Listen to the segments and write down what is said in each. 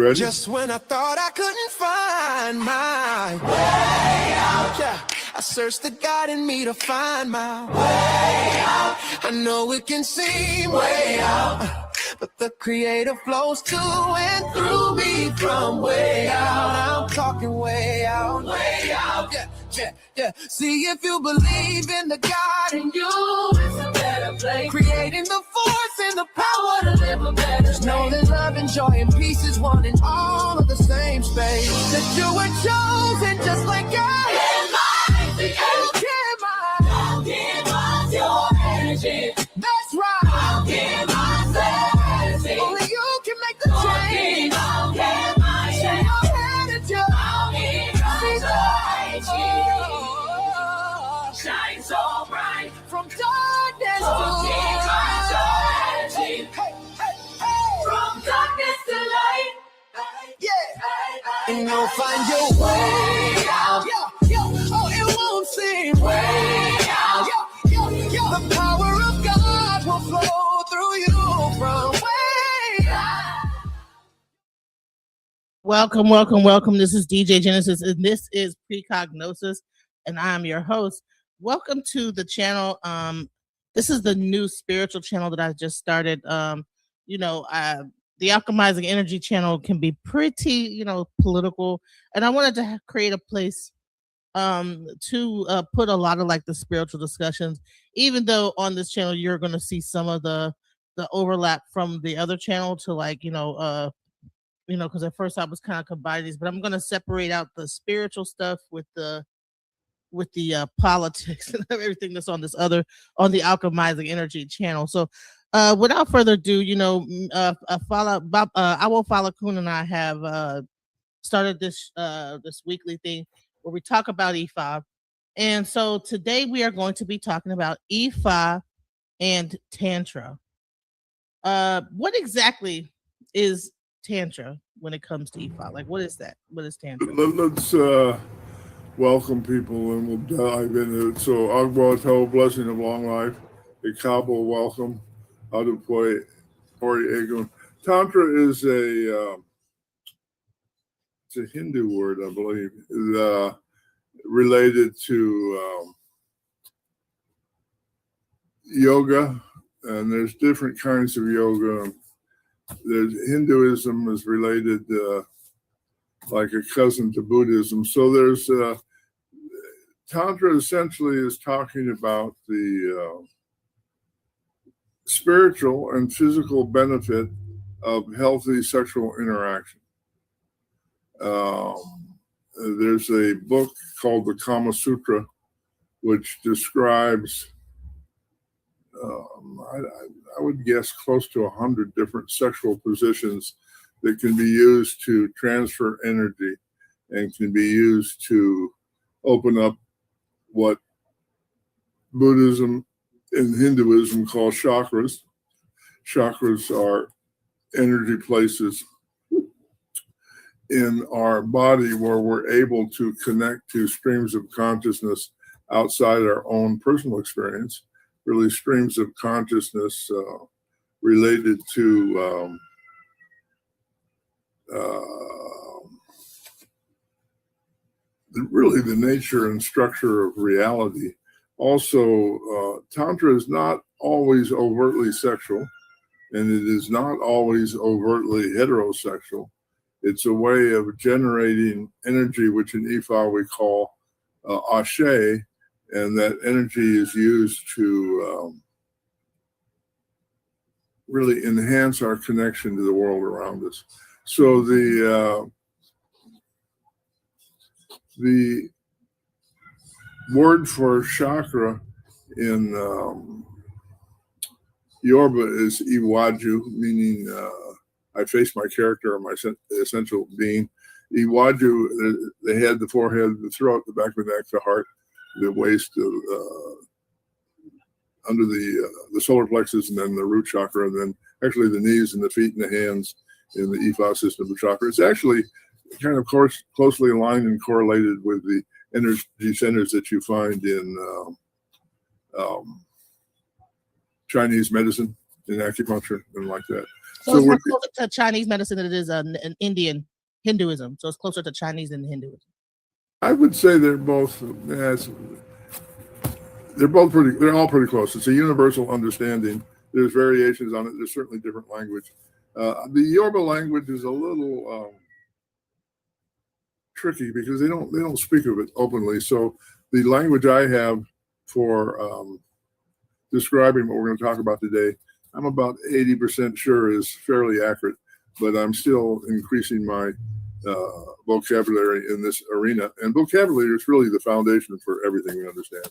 Ready? Just when I thought I couldn't find my way out, yeah, I searched the God in me to find my way out. I know it can seem way out, but the Creator flows to and through me from way out. I'm talking way out, yeah, yeah, yeah. See, if you believe in the God in you, it's a better place. Creating the force and the power to live a better life. Know that love and joy and peace is one in all of the same space. That you were chosen just like God. I'll give us your energy. That's right. I'll give myself energy. Only you can make the change. I'll give my energy. I'll give my shine so bright from darkness to light. Hey, hey, hey. From darkness to light. Yeah. And you'll find your way out. Oh, it won't seem way out. The power of God will flow through you from way out. Welcome. This is DJ Genesis, and this is Precognosis, and I'm your host. Welcome to the channel. This is the new spiritual channel that I just started. The Alchemizing Energy channel can be pretty, political, and I wanted to create a place to put a lot of like the spiritual discussions, even though on this channel you're going to see some of the overlap from the other channel to because at first I was kind of combining these, but I'm going to separate out the spiritual stuff with the politics and everything that's on the Alchemizing Energy channel. So without further ado, Awo Falokun and I have started this weekly thing where we talk about IFA. And so today we are going to be talking about IFA and Tantra. What exactly is Tantra when it comes to IFA? Like, what is that? What is Tantra? Let's welcome people and we'll dive into it. So, Agbato, blessing of long life. Ikabo, welcome. Adupoi, Ori Egun. Tantra is it's a Hindu word, I believe, related to yoga, and there's different kinds of yoga. There's Hinduism is related like a cousin to Buddhism. So there's Tantra essentially is talking about the spiritual and physical benefit of healthy sexual interaction. There's a book called the Kama Sutra, which describes, I would guess, close to 100 different sexual positions that can be used to transfer energy and can be used to open up what Buddhism and Hinduism call chakras. Chakras are energy places in our body where we're able to connect to streams of consciousness outside our own personal experience, really streams of consciousness related to really the nature and structure of reality. Also, Tantra is not always overtly sexual, and it is not always overtly heterosexual. It's a way of generating energy, which in IFA we call ashe, and that energy is used to really enhance our connection to the world around us. So the word for chakra in Yoruba is Iwaju, meaning I face my character or my essential being. Iwaju, the head, the forehead, the throat, the back of the neck, the heart, the waist, under the solar plexus, and then the root chakra, and then actually the knees and the feet and the hands in the IFA system of chakra. It's actually kind of closely aligned and correlated with the energy centers that you find in Chinese medicine, in acupuncture, and like that. So it's more closer to Chinese medicine than it is an Indian Hinduism. So it's closer to Chinese than Hinduism. I would say they're both. Yes, they're all pretty close. It's a universal understanding. There's variations on it. There's certainly different language. The Yoruba language is a little tricky because they don't speak of it openly. So the language I have for describing what we're going to talk about today, I'm about 80% sure is fairly accurate, but I'm still increasing my vocabulary in this arena. And vocabulary is really the foundation for everything we understand.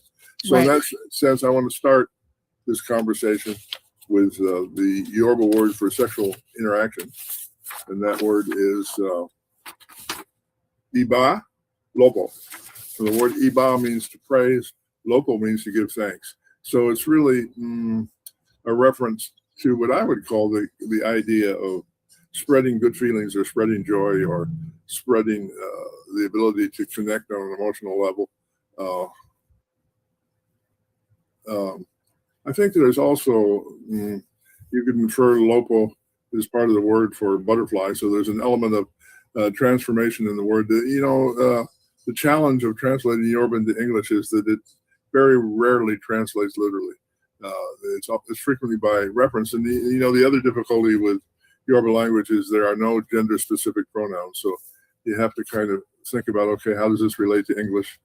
So in that sense, I want to start this conversation with the Yoruba word for sexual interaction. And that word is Iba Lopo. So the word Iba means to praise, Lopo means to give thanks. So it's really a reference to what I would call the idea of spreading good feelings or spreading joy or spreading the ability to connect on an emotional level. I think there's also, you could infer Lopo is part of the word for butterfly. So there's an element of transformation in the word. The challenge of translating Yoruba into English is that it very rarely translates literally. It's frequently by reference. And the other difficulty with Yoruba language is there are no gender-specific pronouns. So you have to kind of think about, okay, how does this relate to English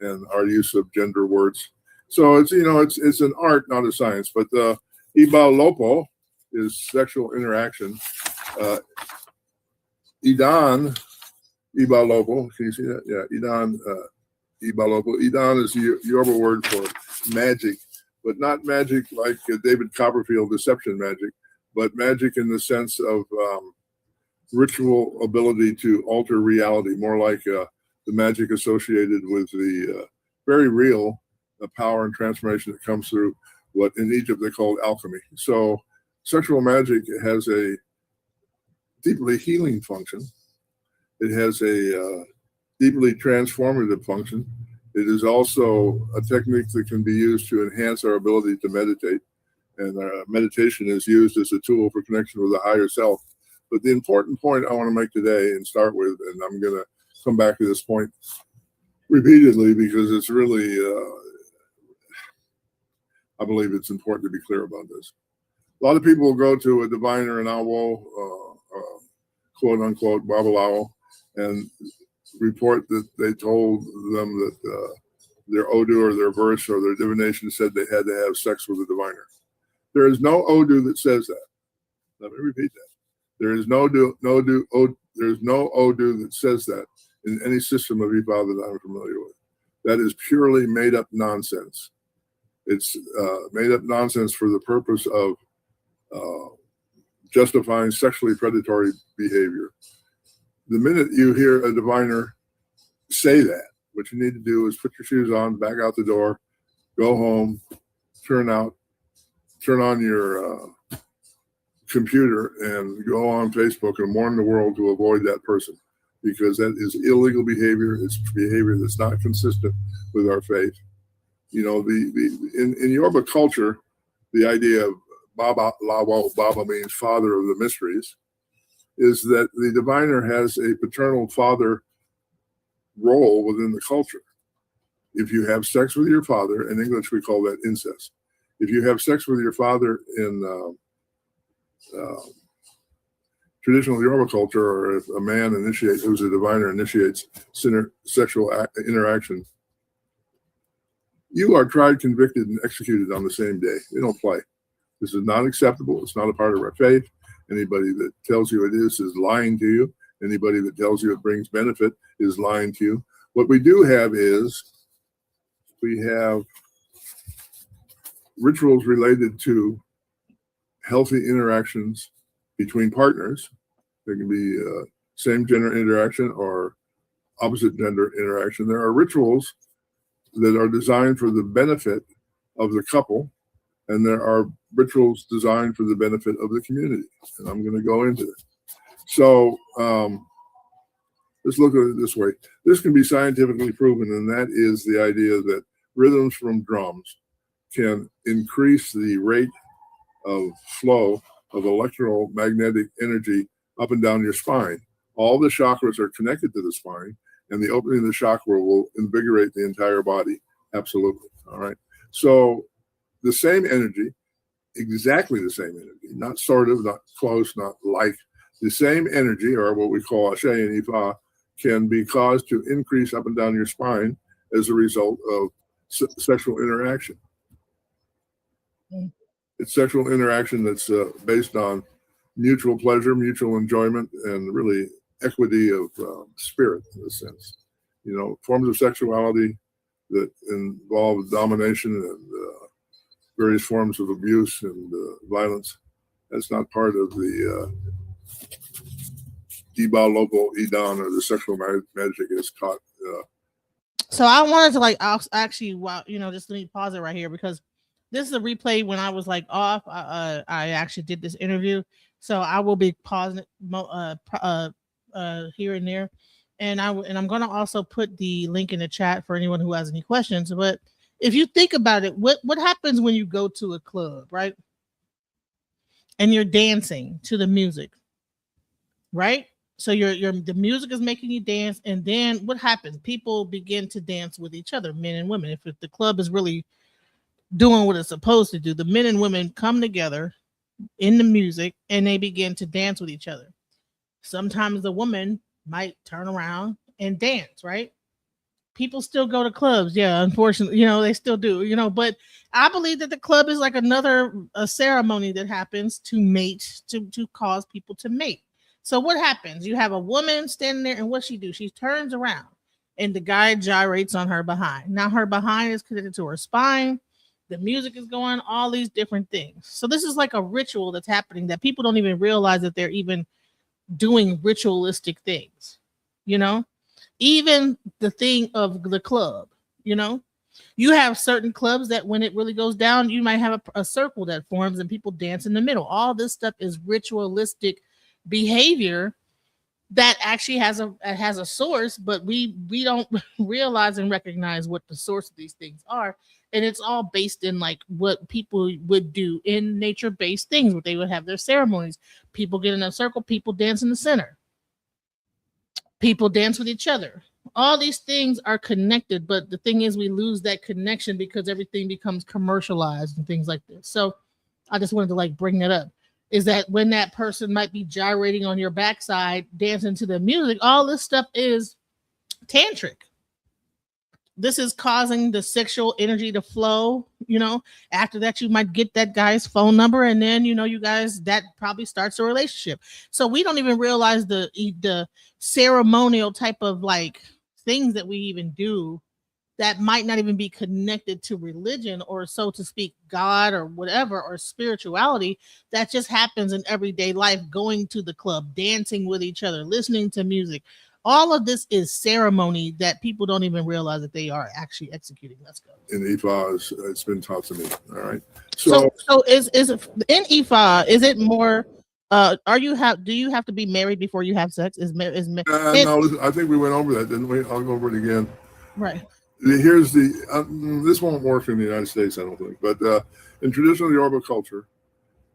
and our use of gender words? So it's an art, not a science. But Iba Lopo is sexual interaction. Idan Iba Lopo, can you see that? Yeah, Idan Iba Lopo. Idan is the Yoruba word for magic, but not magic like David Copperfield deception magic, but magic in the sense of ritual ability to alter reality, more like the magic associated with the very real power and transformation that comes through what in Egypt they called alchemy. So sexual magic has a deeply healing function. It has a deeply transformative function. It is also a technique that can be used to enhance our ability to meditate. And meditation is used as a tool for connection with the higher self. But the important point I want to make today and start with, and I'm going to come back to this point repeatedly because it's really, I believe it's important to be clear about this. A lot of people will go to a diviner, an Awo, quote unquote, Babalawo, and report that they told them that their Odu or their verse or their divination said they had to have sex with a diviner. There is no Odu that says that. Let me repeat that. There is no there's no Odu that says that in any system of Ifa that I'm familiar with. That is purely made up nonsense. It's made up nonsense for the purpose of justifying sexually predatory behavior. The minute you hear a diviner say that, what you need to do is put your shoes on, back out the door, go home, turn on your computer and go on Facebook and warn the world to avoid that person, because that is illegal behavior. It's behavior that's not consistent with our faith. In Yoruba culture, the idea of Baba Lawo, Baba means father of the mysteries, is that the diviner has a paternal father role within the culture. If you have sex with your father, in English we call that incest. If you have sex with your father in traditional Yoruba culture, or if a man who's a diviner initiates sexual interaction, you are tried, convicted, and executed on the same day. They don't play. This is not acceptable. It's not a part of our faith. Anybody that tells you it is lying to you. Anybody that tells you it brings benefit is lying to you. What we do have is we have rituals related to healthy interactions between partners. There can be same gender interaction or opposite gender interaction. There are rituals that are designed for the benefit of the couple, and there are rituals designed for the benefit of the community. And I'm going to go into it. So let's look at it this way. This can be scientifically proven, and that is the idea that rhythms from drums can increase the rate of flow of electromagnetic energy up and down your spine. All the chakras are connected to the spine, and the opening of the chakra will invigorate the entire body. Absolutely. All right. So the same energy, exactly the same energy, not sort of, not close, not like, the same energy, or what we call Ashe and Ifa, can be caused to increase up and down your spine as a result of sexual interaction. It's sexual interaction that's based on mutual pleasure, mutual enjoyment, and really equity of spirit, in a sense. You know, forms of sexuality that involve domination and various forms of abuse and violence. That's not part of the Diba Local Idan, or the sexual magic is caught. So I wanted to actually, just let me pause it right here, because this is a replay when I was like off. I actually did this interview, so I will be pausing here and there, and I'm going to also put the link in the chat for anyone who has any questions. But if you think about it, what happens when you go to a club, right? And you're dancing to the music, right? So the music is making you dance, and then what happens? People begin to dance with each other, men and women. If the club is really doing what it's supposed to do, the men and women come together in the music and they begin to dance with each other. Sometimes the woman might turn around and dance, right? People still go to clubs. Yeah, unfortunately, they still do, but I believe that the club is like a ceremony that happens to mate, to cause people to mate. So what happens? You have a woman standing there, and what she do? She turns around and the guy gyrates on her behind. Now her behind is connected to her spine. The music is going, all these different things. So this is like a ritual that's happening that people don't even realize that they're even doing ritualistic things, even the thing of the club, you have certain clubs that when it really goes down, you might have a circle that forms and people dance in the middle. All this stuff is ritualistic behavior that actually has a source, but we don't realize and recognize what the source of these things are. And it's all based in like what people would do in nature-based things, where they would have their ceremonies. People get in a circle, people dance in the center. People dance with each other. All these things are connected, but the thing is we lose that connection because everything becomes commercialized and things like this. So I just wanted to bring that up. Is that when that person might be gyrating on your backside, dancing to the music, all this stuff is tantric. This is causing the sexual energy to flow. After that, you might get that guy's phone number, and then you guys, that probably starts a relationship. So we don't even realize the ceremonial type of things that we even do that might not even be connected to religion, or so to speak, God or whatever, or spirituality, that just happens in everyday life, going to the club, dancing with each other, listening to music. All of this is ceremony that people don't even realize that they are actually executing. Let's go. In Ifa, it's been taught to me. All right. So is it in Ifa? Is it more? Do you have to be married before you have sex? No, I think we went over that, didn't we? I'll go over it again. Right. Here's this won't work in the United States, I don't think, but in traditional Yoruba culture,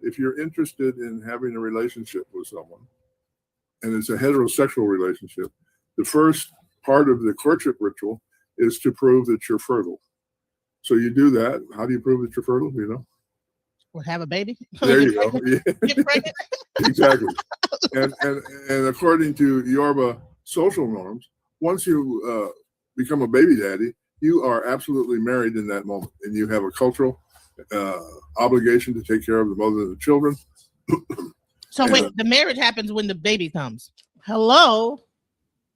if you're interested in having a relationship with someone, and it's a heterosexual relationship, the first part of the courtship ritual is to prove that you're fertile. So you do that. How do you prove that you're fertile? Or have a baby? There you go. Get pregnant. Exactly. And according to Yoruba social norms, once you become a baby daddy, you are absolutely married in that moment, and you have a cultural obligation to take care of the mother and the children. So wait, the marriage happens when the baby comes. Hello,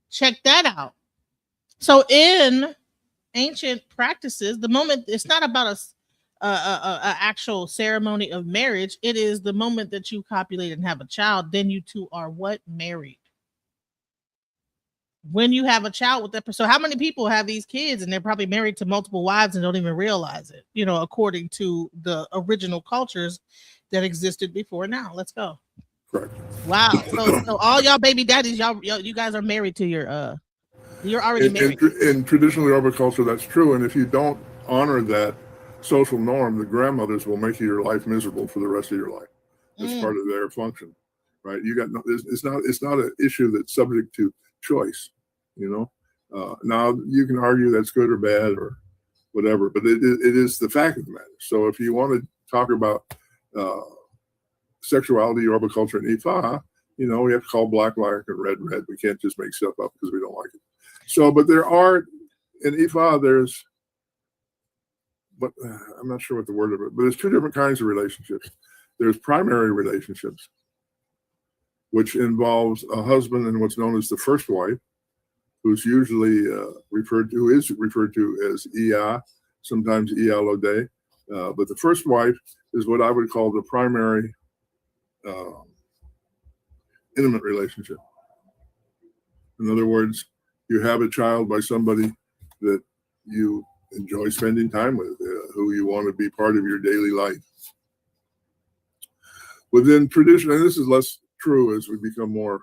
check that out. So in ancient practices, the moment, it's not about a actual ceremony of marriage. It is the moment that you copulate and have a child. Then you two are what? Married. When you have a child with that person. So how many people have these kids and they're probably married to multiple wives and don't even realize it, according to the original cultures that existed before now. Let's go. Correct. Wow. So all y'all baby daddies, you guys are married to you're already married. In traditional Yoruba culture, that's true. And if you don't honor that social norm, the grandmothers will make your life miserable for the rest of your life. That's part of their function, right? You got no, it's not an issue that's subject to choice, you know. Now you can argue that's good or bad or whatever, but it is the fact of the matter. So if you want to talk about sexuality, culture, and IFA, you know, we have to call black black and red red. We can't just make stuff up because we don't like it. So, but there are in IFA, there's, but I'm not sure what the word of it, but there's two different kinds of relationships. There's primary relationships, which involves a husband and what's known as the first wife, who's usually referred to as Iya, sometimes Iya Lode. But the first wife is what I would call the primary intimate relationship. In other words, you have a child by somebody that you enjoy spending time with, who you want to be part of your daily life. Within tradition, and this is less true as we become more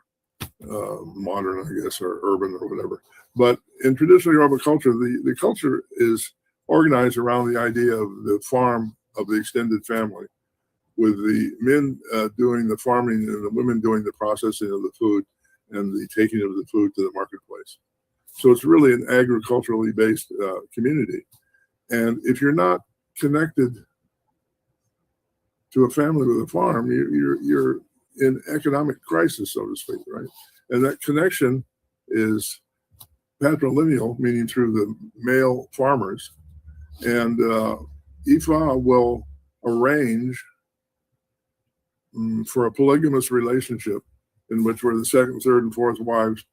modern, I guess, or urban or whatever. But in traditional Yoruba culture, the culture is organized around the idea of the farm of the extended family, with the men doing the farming and the women doing the processing of the food and the taking of the food to the marketplace. So it's really an agriculturally based community. And if you're not connected to a family with a farm, you're in economic crisis, so to speak, right? And that connection is patrilineal, meaning through the male farmers. And IFA will arrange for a polygamous relationship in which where the second, third, and fourth wives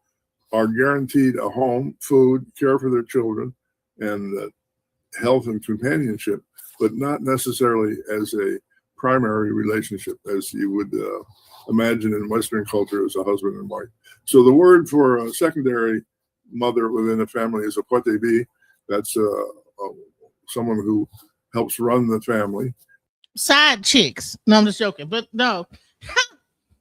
are guaranteed a home, food, care for their children, and health and companionship, but not necessarily as a primary relationship as you would imagine in Western culture as a husband and wife. So the word for a secondary mother within a family is a potebi. That's someone who helps run the family. Side chicks. No, I'm just joking, but no.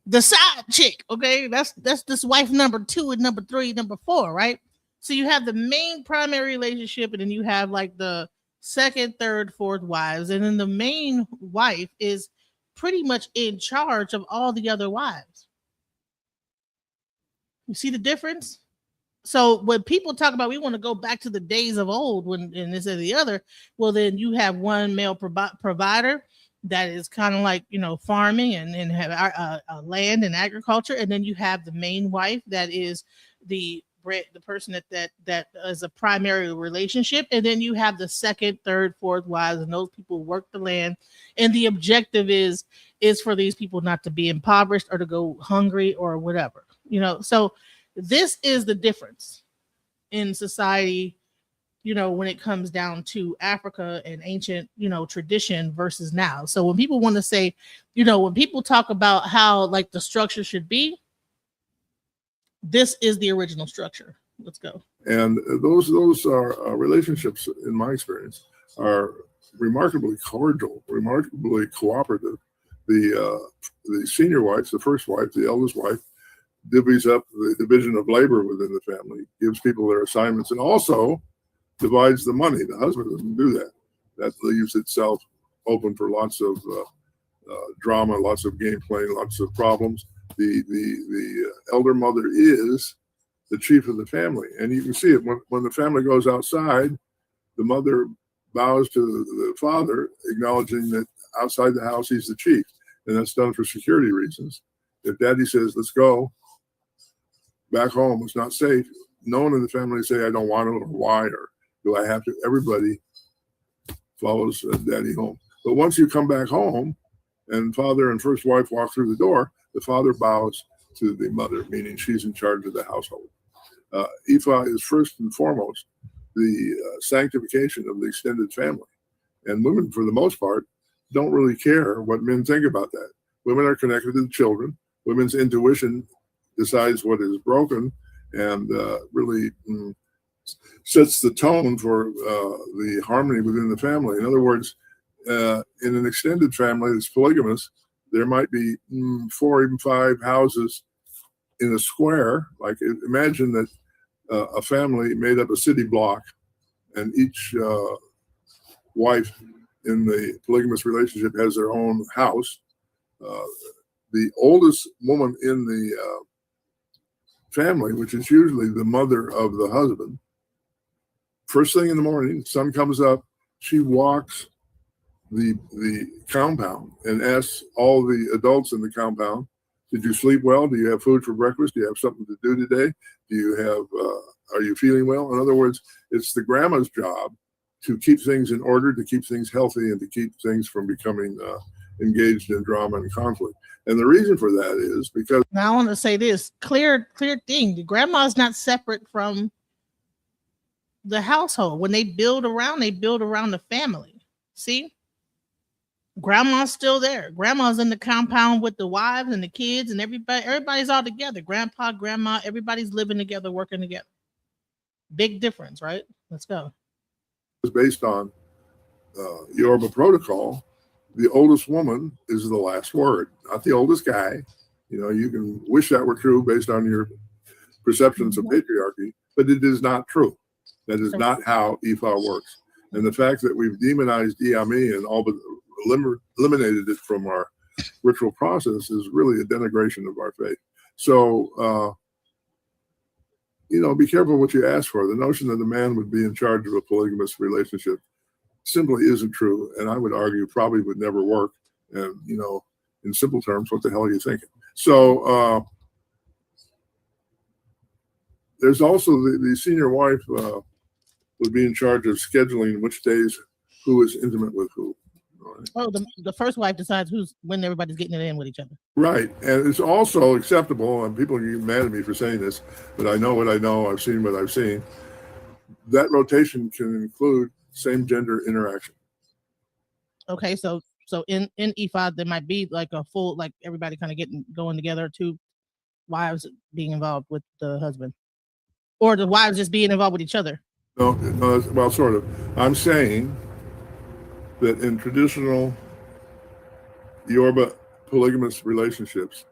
The side chick, okay? That's this wife number 2 and number 3, number 4, right? So you have the main primary relationship, and then you have like the second, third, fourth wives, and then the main wife is pretty much in charge of all the other wives. You see the difference? So when people talk about we want to go back to the days of old, when and this and the other, well, then you have one male provider that is kind of like, you know, farming and have land and agriculture, and then you have the main wife that is the person that is a primary relationship, and then you have the second, third, fourth wives, and those people work the land, and the objective is for these people not to be impoverished or to go hungry or whatever, you know. So this is the difference in society, you know, when it comes down to Africa and ancient, you know, tradition versus now. So when people want to say, you know, when people talk about how like the structure should be, this is the original structure. Let's go. And those are relationships, in my experience, are remarkably cordial, remarkably cooperative. The senior wife, the first wife, the eldest wife, divvies up the division of labor within the family, gives people their assignments, and also divides the money. The husband doesn't do that. That leaves itself open for lots of drama, lots of game playing, lots of problems. The elder mother is the chief of the family, and you can see it when the family goes outside. The mother bows to the father, acknowledging that outside the house he's the chief, and that's done for security reasons. If daddy says, "Let's go back home, it's not safe," no one in the family say, "I don't want to," or "Why," or "Do I have to?" Everybody follows daddy home. But once you come back home and father and first wife walk through the door, the father bows to the mother, meaning she's in charge of the household. Ifa is first and foremost the sanctification of the extended family. And women, for the most part, don't really care what men think about that. Women are connected to the children. Women's intuition decides what is broken and really sets the tone for the harmony within the family. In other words, in an extended family that's polygamous, there might be 4, even 5 houses in a square. Like imagine that a family made up a city block, and each wife in the polygamous relationship has their own house, the oldest woman in the family, which is usually the mother of the husband, first thing in the morning, sun comes up, she walks the compound and asks all the adults in the compound, did you sleep well? Do you have food for breakfast? Do you have something to do today? Do you have, are you feeling well? In other words, it's the grandma's job to keep things in order, to keep things healthy, and to keep things from becoming engaged in drama and conflict. And the reason for that is because now I want to say this clear thing. The grandma's not separate from the household. When they build around the family. See? Grandma's still there. Grandma's in the compound with the wives and the kids and everybody's all together. Grandpa, grandma, everybody's living together, working together. Big difference, right? Let's go. It's based on Yoruba protocol. The oldest woman is the last word, not the oldest guy. You know, you can wish that were true based on your perceptions of patriarchy, but it is not true. That is not how IFA works. And the fact that we've demonized Iami and all but eliminated it from our ritual process is really a denigration of our faith. So, you know, be careful what you ask for. The notion that a man would be in charge of a polygamous relationship simply isn't true. And I would argue probably would never work. And, you know, in simple terms, what the hell are you thinking? So there's also the senior wife would be in charge of scheduling which days who is intimate with who. Right? Oh, the first wife decides when everybody's getting it in with each other. Right. And it's also acceptable, and people get mad at me for saying this, but I know what I know, I've seen what I've seen. That rotation can include same gender interaction. Okay, so in E5 there might be like a full, like everybody kind of going together, two wives being involved with the husband, or the wives just being involved with each other. No, well, sort of. I'm saying that in traditional Yoruba polygamous relationships,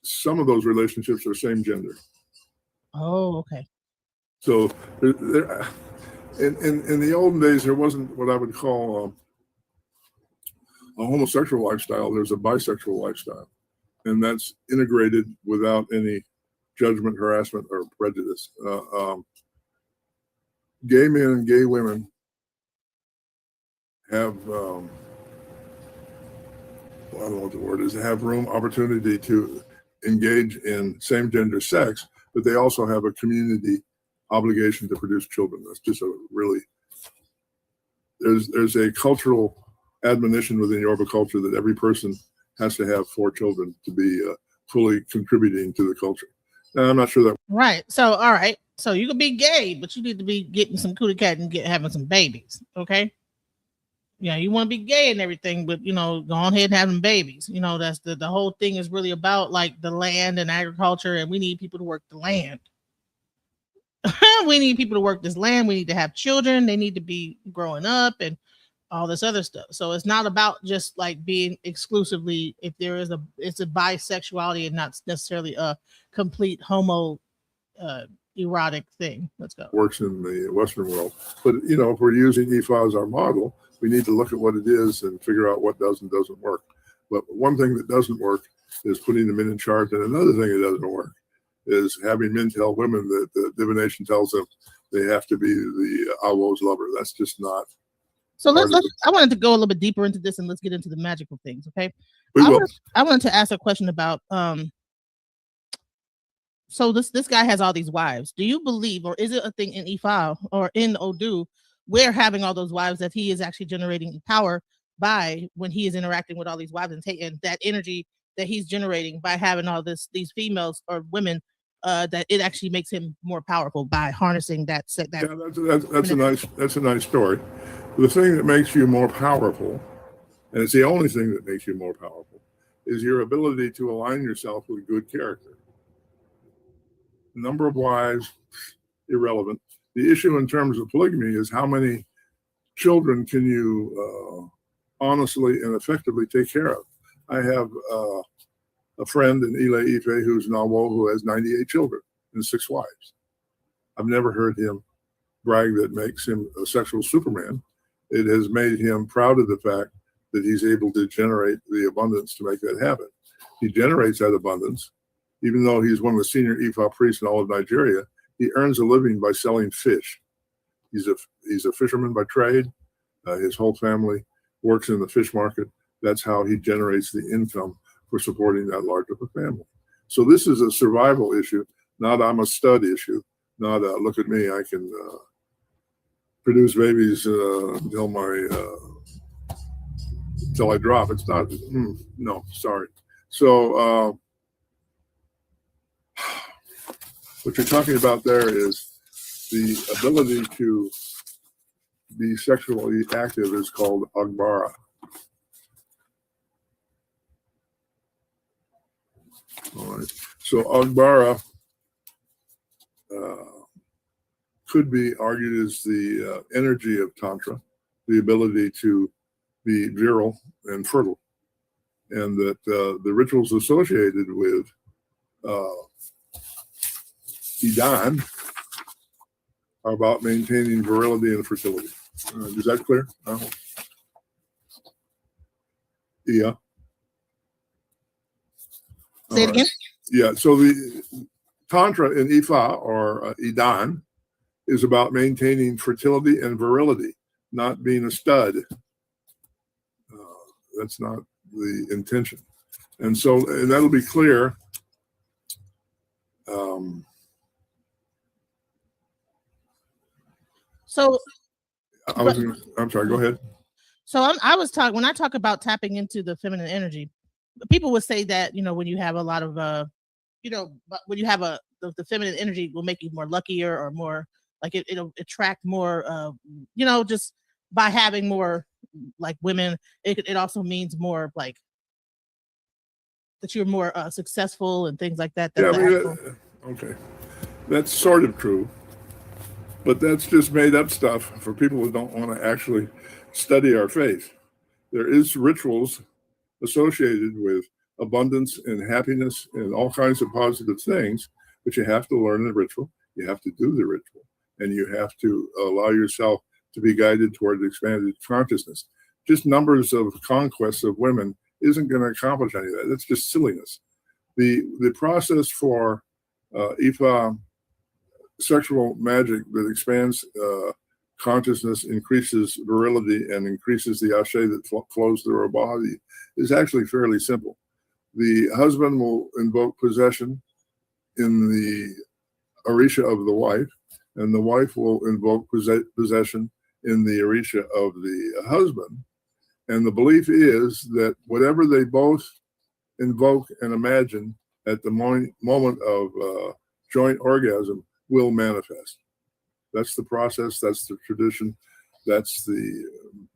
some of those relationships are same gender. Oh, okay. So in the olden days, there wasn't what I would call a homosexual lifestyle. There's a bisexual lifestyle, and that's integrated without any judgment, harassment, or prejudice. Gay men and gay women have, I don't know what the word is, have opportunity to engage in same gender sex, but they also have a community obligation to produce children. That's just a really, there's a cultural admonition within Yoruba culture that every person has to have 4 children to be fully contributing to the culture. Now, I'm not sure that. Right. So, all right. So you can be gay, but you need to be getting some cootie cat and having some babies. Okay. Yeah, you want to be gay and everything, but, you know, go on ahead and having babies. You know, that's the whole thing is really about like the land and agriculture, and we need people to work the land. We need people to work this land. We need to have children. They need to be growing up and all this other stuff. So it's not about just like being exclusively, if there is it's a bisexuality and not necessarily a complete homo erotic thing. Let's go. Works in the Western world. But, you know, if we're using IFA as our model, we need to look at what it is and figure out what does and doesn't work. But one thing that doesn't work is putting the men in charge. And another thing that doesn't work is having men tell women that the divination tells them they have to be the Awo's lover. That's just not. So I wanted to go a little bit deeper into this, and let's get into the magical things. Okay. I wanted to ask a question about, so this guy has all these wives. Do you believe, or is it a thing in Ifa or in Odu, where having all those wives that he is actually generating power by when he is interacting with all these wives and that energy that he's generating by having all these females or women, that it actually makes him more powerful by harnessing that. Yeah, that's a nice story. The thing that makes you more powerful, and it's the only thing that makes you more powerful, is your ability to align yourself with good character. Number of wives, irrelevant. The issue in terms of polygamy is how many children can you honestly and effectively take care of. I have a friend in Ile Ife who's an Awo who has 98 children and 6 wives. I've never heard him brag that makes him a sexual Superman. It has made him proud of the fact that he's able to generate the abundance to make that happen. He generates that abundance. Even though he's one of the senior IFA priests in all of Nigeria, he earns a living by selling fish. He's a fisherman by trade. His whole family works in the fish market. That's how he generates the income for supporting that large of a family. So this is a survival issue, not I'm a stud issue, not look at me, I can produce babies until I drop. It's not, no, sorry. So what you're talking about there is the ability to be sexually active is called agbara. All right. So agbara could be argued as the energy of Tantra, the ability to be virile and fertile, and that the rituals associated with Idan are about maintaining virility and fertility. Is that clear? Yeah. Say it again. Yeah. So the Tantra in Ifa or Idan is about maintaining fertility and virility, not being a stud. That's not the intention. And so, and that'll be clear. So I'm sorry, go ahead. So I was talking, when I talk about tapping into the feminine energy, people would say that, when you have a lot of, when you have the feminine energy will make you more luckier or more like it'll attract more, just by having more like women. It also means more like that you're more successful and things like that. Yeah, okay. That's sort of true, but that's just made up stuff for people who don't want to actually study our faith. There is rituals associated with abundance and happiness and all kinds of positive things, but you have to learn the ritual, you have to do the ritual, and you have to allow yourself to be guided toward expanded consciousness. Just numbers of conquests of women isn't going to accomplish any of that. That's just silliness. The process for Ifa sexual magic that expands consciousness, increases virility, and increases the ashe that flows through our body is actually fairly simple. The husband will invoke possession in the orisha of the wife, and the wife will invoke possession in the orisha of the husband. And the belief is that whatever they both invoke and imagine at the moment of joint orgasm will manifest. That's the process, that's the tradition, that's the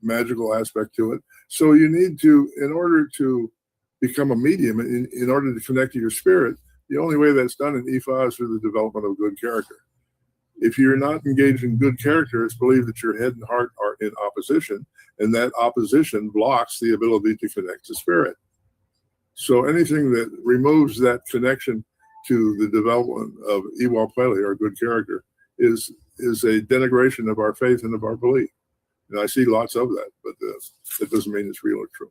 magical aspect to it. So you need to, in order to become a medium, in order to connect to your spirit, the only way that's done in Ifa is through the development of good character. If you're not engaged in good character, it's believed that your head and heart are in opposition, and that opposition blocks the ability to connect to spirit. So anything that removes that connection to the development of Iwa Plele, or good character, is a denigration of our faith and of our belief. And I see lots of that, but that doesn't mean it's real or true.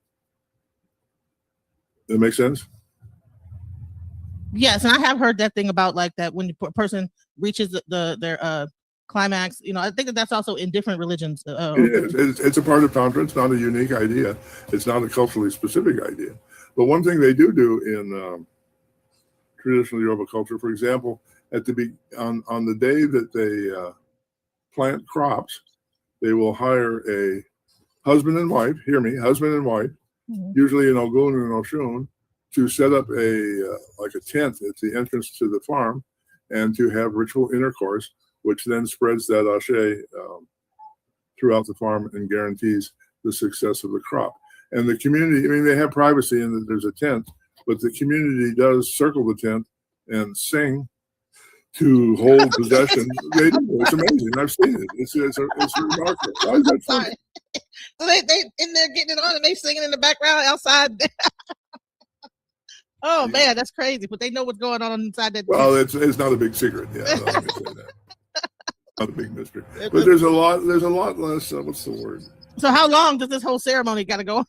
Does that make sense? Yes, and I have heard that thing about like that when a person reaches their climax. I think that's also in different religions. It's a part of Tantra. It's not a unique idea. It's not a culturally specific idea. But one thing they do in traditional Yoruba culture, for example, on the day that they plant crops, they will hire a husband and wife. Hear me, husband and wife, usually in Ogun and Oshun, to set up a tent at the entrance to the farm, and to have ritual intercourse, which then spreads that ashe throughout the farm and guarantees the success of the crop. And the community, they have privacy in that there's a tent, but the community does circle the tent and sing to hold possession. They do. It's amazing. I've seen it. It's remarkable. Why is that funny? So they in there getting it on and they singing in the background outside. Oh man, that's crazy. But they know what's going on inside that. Well, it's not a big secret. Yeah, no, let me say that. Not a big mystery. But there's a lot less. What's the word? So how long does this whole ceremony got to go on?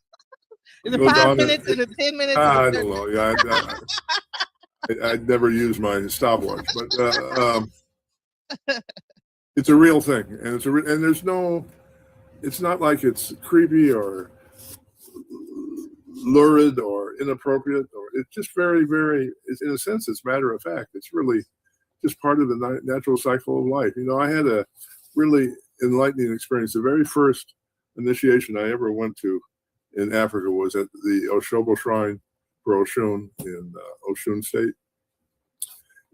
Is it goes 5 on minutes? Is it 10 minutes? I don't know. Yeah, I'd never use my stopwatch, but it's a real thing, and and there's no. It's not like it's creepy or lurid or inappropriate, or it's just very, very. It's, in a sense, it's matter of fact. It's really just part of the natural cycle of life. You know, I had a really enlightening experience. The very first initiation I ever went to in Africa was at the Oshobo Shrine for Oshun in Oshun State.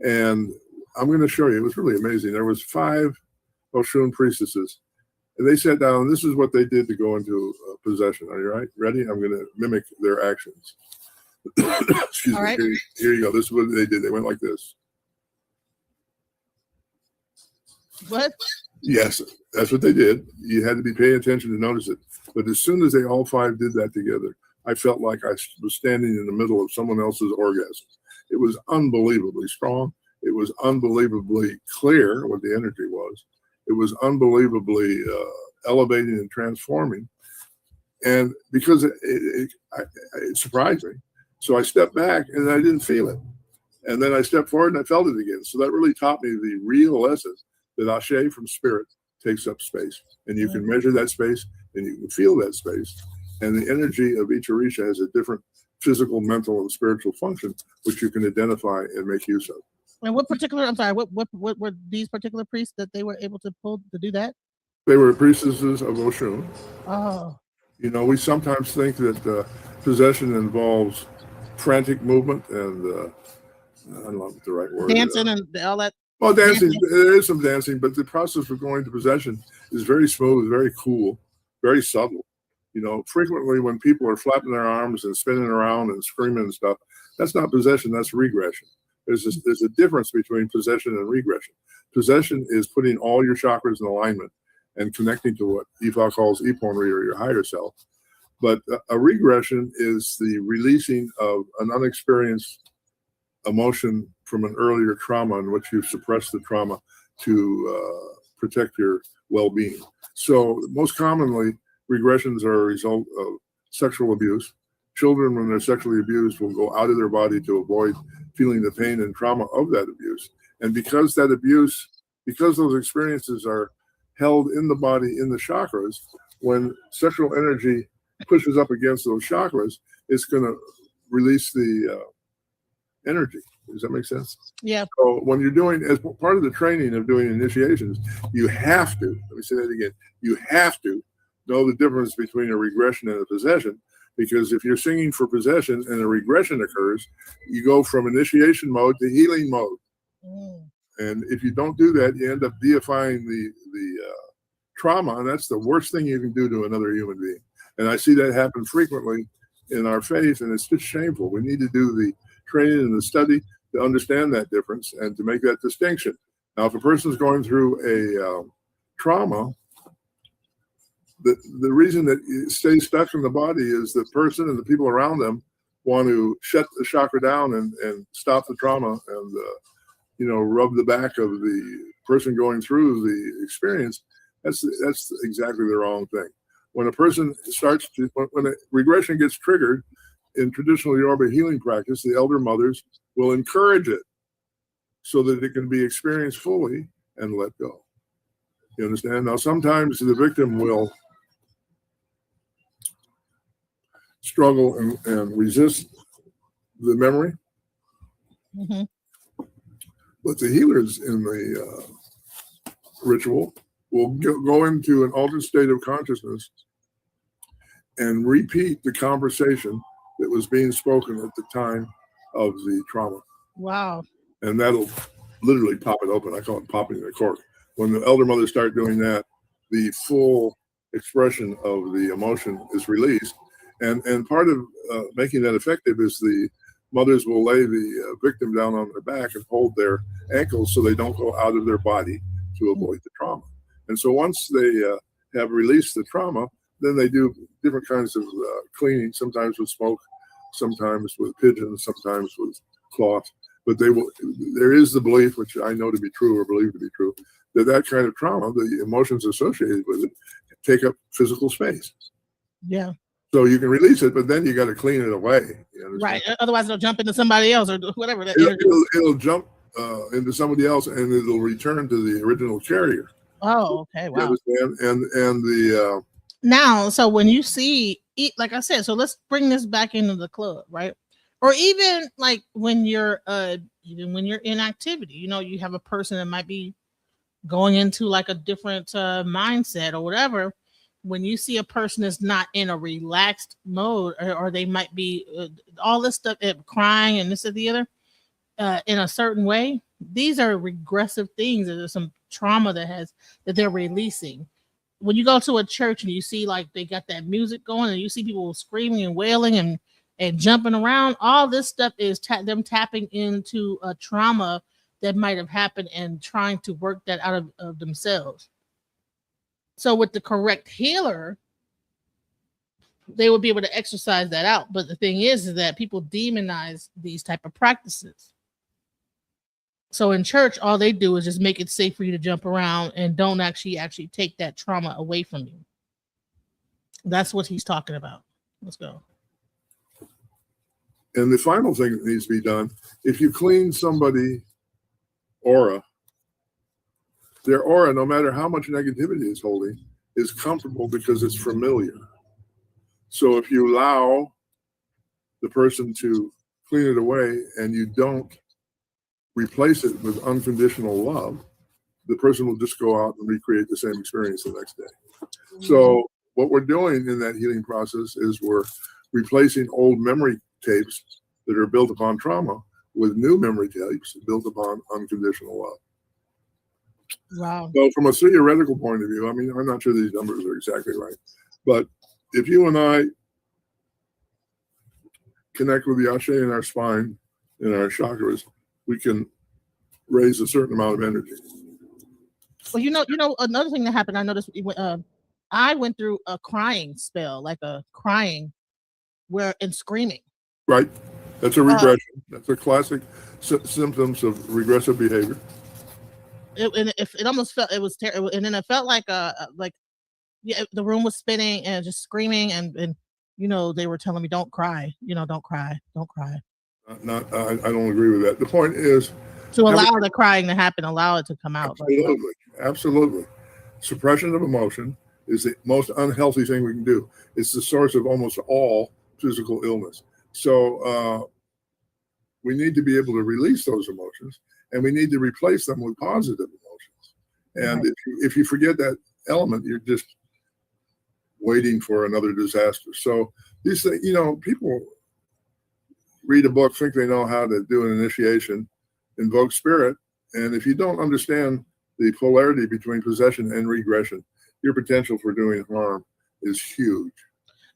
And I'm going to show you, it was really amazing. There was 5 Oshun priestesses, and they sat down, and this is what they did to go into possession. Are you ready? I'm going to mimic their actions. Excuse me. Right. Here you go. This is what they did. They went like this. What? Yes, that's what they did. You had to be paying attention to notice it. But as soon as they all 5 did that together, I felt like I was standing in the middle of someone else's orgasm. It was unbelievably strong. It was unbelievably clear what the energy was. It was unbelievably elevating and transforming. And because it surprised me, so I stepped back and I didn't feel it. And then I stepped forward and I felt it again. So that really taught me the real lesson that Ashe from spirit takes up space. And you can measure that space and you can feel that space. And the energy of each Orisha has a different physical, mental, and spiritual function, which you can identify and make use of. And what particular, I'm sorry, what were these particular priests that they were able to pull to do that? They were priestesses of Oshun. Oh. You know, we sometimes think that possession involves frantic movement and I don't know the right word. Dancing and all that. Well, dancing, there is some dancing, but the process of going to possession is very smooth, very cool, very subtle. You know, frequently when people are flapping their arms and spinning around and screaming and stuff, that's not possession, that's regression. There's a difference between possession and regression. Possession is putting all your chakras in alignment and connecting to what IFA calls Iponri, or your higher self. But a regression is the releasing of an unexperienced emotion from an earlier trauma in which you've suppressed the trauma to protect your well-being. So most commonly, regressions are a result of sexual abuse. Children, when they're sexually abused, will go out of their body to avoid feeling the pain and trauma of that abuse. And because that abuse, because those experiences are held in the body, in the chakras, when sexual energy pushes up against those chakras, it's going to release the energy. Does that make sense? Yeah. So when you're doing, as part of the training of doing initiations, you have to, let me say that again, you have to know the difference between a regression and a possession. Because if you're singing for possession and a regression occurs, you go from initiation mode to healing mode. And if you don't do that, you end up deifying the trauma, and that's the worst thing you can do to another human being. And I see that happen frequently in our faith, and it's just shameful. We need to do the training and the study to understand that difference and to make that distinction. Now, if a person's going through a trauma, the reason that it stays stuck in the body is the person and the people around them want to shut the chakra down and stop the trauma and rub the back of the person going through the experience. That's exactly the wrong thing. When a person starts to, when a regression gets triggered in traditional Yoruba healing practice, the elder mothers will encourage it so that it can be experienced fully and let go. You understand? Now, sometimes the victim will struggle and resist the memory. But the healers in the ritual will go into an altered state of consciousness and repeat the conversation that was being spoken at the time of the trauma. Wow. And that'll literally pop it open. I call it popping the cork. When the elder mothers start doing that, the full expression of the emotion is released. And part of making that effective is the mothers will lay the victim down on their back and hold their ankles so they don't go out of their body to avoid the trauma. And so once they have released the trauma, then they do different kinds of cleaning, sometimes with smoke, sometimes with pigeons, sometimes with cloth. But there is the belief, which I know to be true or believe to be true, that kind of trauma, the emotions associated with it, take up physical space. Yeah. So you can release it, but then you got to clean it away. You understand? Right. Otherwise, it'll jump into somebody else or whatever. That It'll jump into somebody else, and it'll return to the original carrier. Oh, okay. You Wow. understand? And the Now, so when you see, like I said, so let's bring this back into the club, right? Or even like when you're even when you're in activity, you know, you have a person that might be going into like a different mindset or whatever. When you see a person is not in a relaxed mode, or they might be all this stuff, crying and this and the other, in a certain way, these are regressive things. There's some trauma that they're releasing. When you go to a church and you see like they got that music going and you see people screaming and wailing and jumping around, all this stuff is them tapping into a trauma that might have happened and trying to work that out of themselves. So with the correct healer, they will be able to exercise that out. But the thing is that people demonize these type of practices. So in church, all they do is just make it safe for you to jump around and don't actually take that trauma away from you. That's what he's talking about. Let's go. And the final thing that needs to be done, if you clean somebody's aura, their aura, no matter how much negativity it's holding, is comfortable because it's familiar. So if you allow the person to clean it away and you don't replace it with unconditional love, the person will just go out and recreate the same experience the next day. So what we're doing in that healing process is we're replacing old memory tapes that are built upon trauma with new memory tapes built upon unconditional love. Wow. So from a theoretical point of view, I mean, I'm not sure these numbers are exactly right, but if you and I connect with the ashe in our spine, in our chakras, we can raise a certain amount of energy. Well, you know, another thing that happened, I noticed, I went through a crying spell, like a crying and screaming. Right. That's a regression. That's a classic symptoms of regressive behavior. It almost felt, it was terrible, and then it felt like yeah, the room was spinning and just screaming, and you know, they were telling me, don't cry, you know, don't cry. I don't agree with that. The point is to allow the crying to happen, allow it to come out. Absolutely. Suppression of emotion is the most unhealthy thing we can do. It's the source of almost all physical illness. So we need to be able to release those emotions, and we need to replace them with positive emotions. And right. if you forget that element, you're just waiting for another disaster. So these things, you know, people read a book, think they know how to do an initiation, invoke spirit, and if you don't understand the polarity between possession and regression, your potential for doing harm is huge.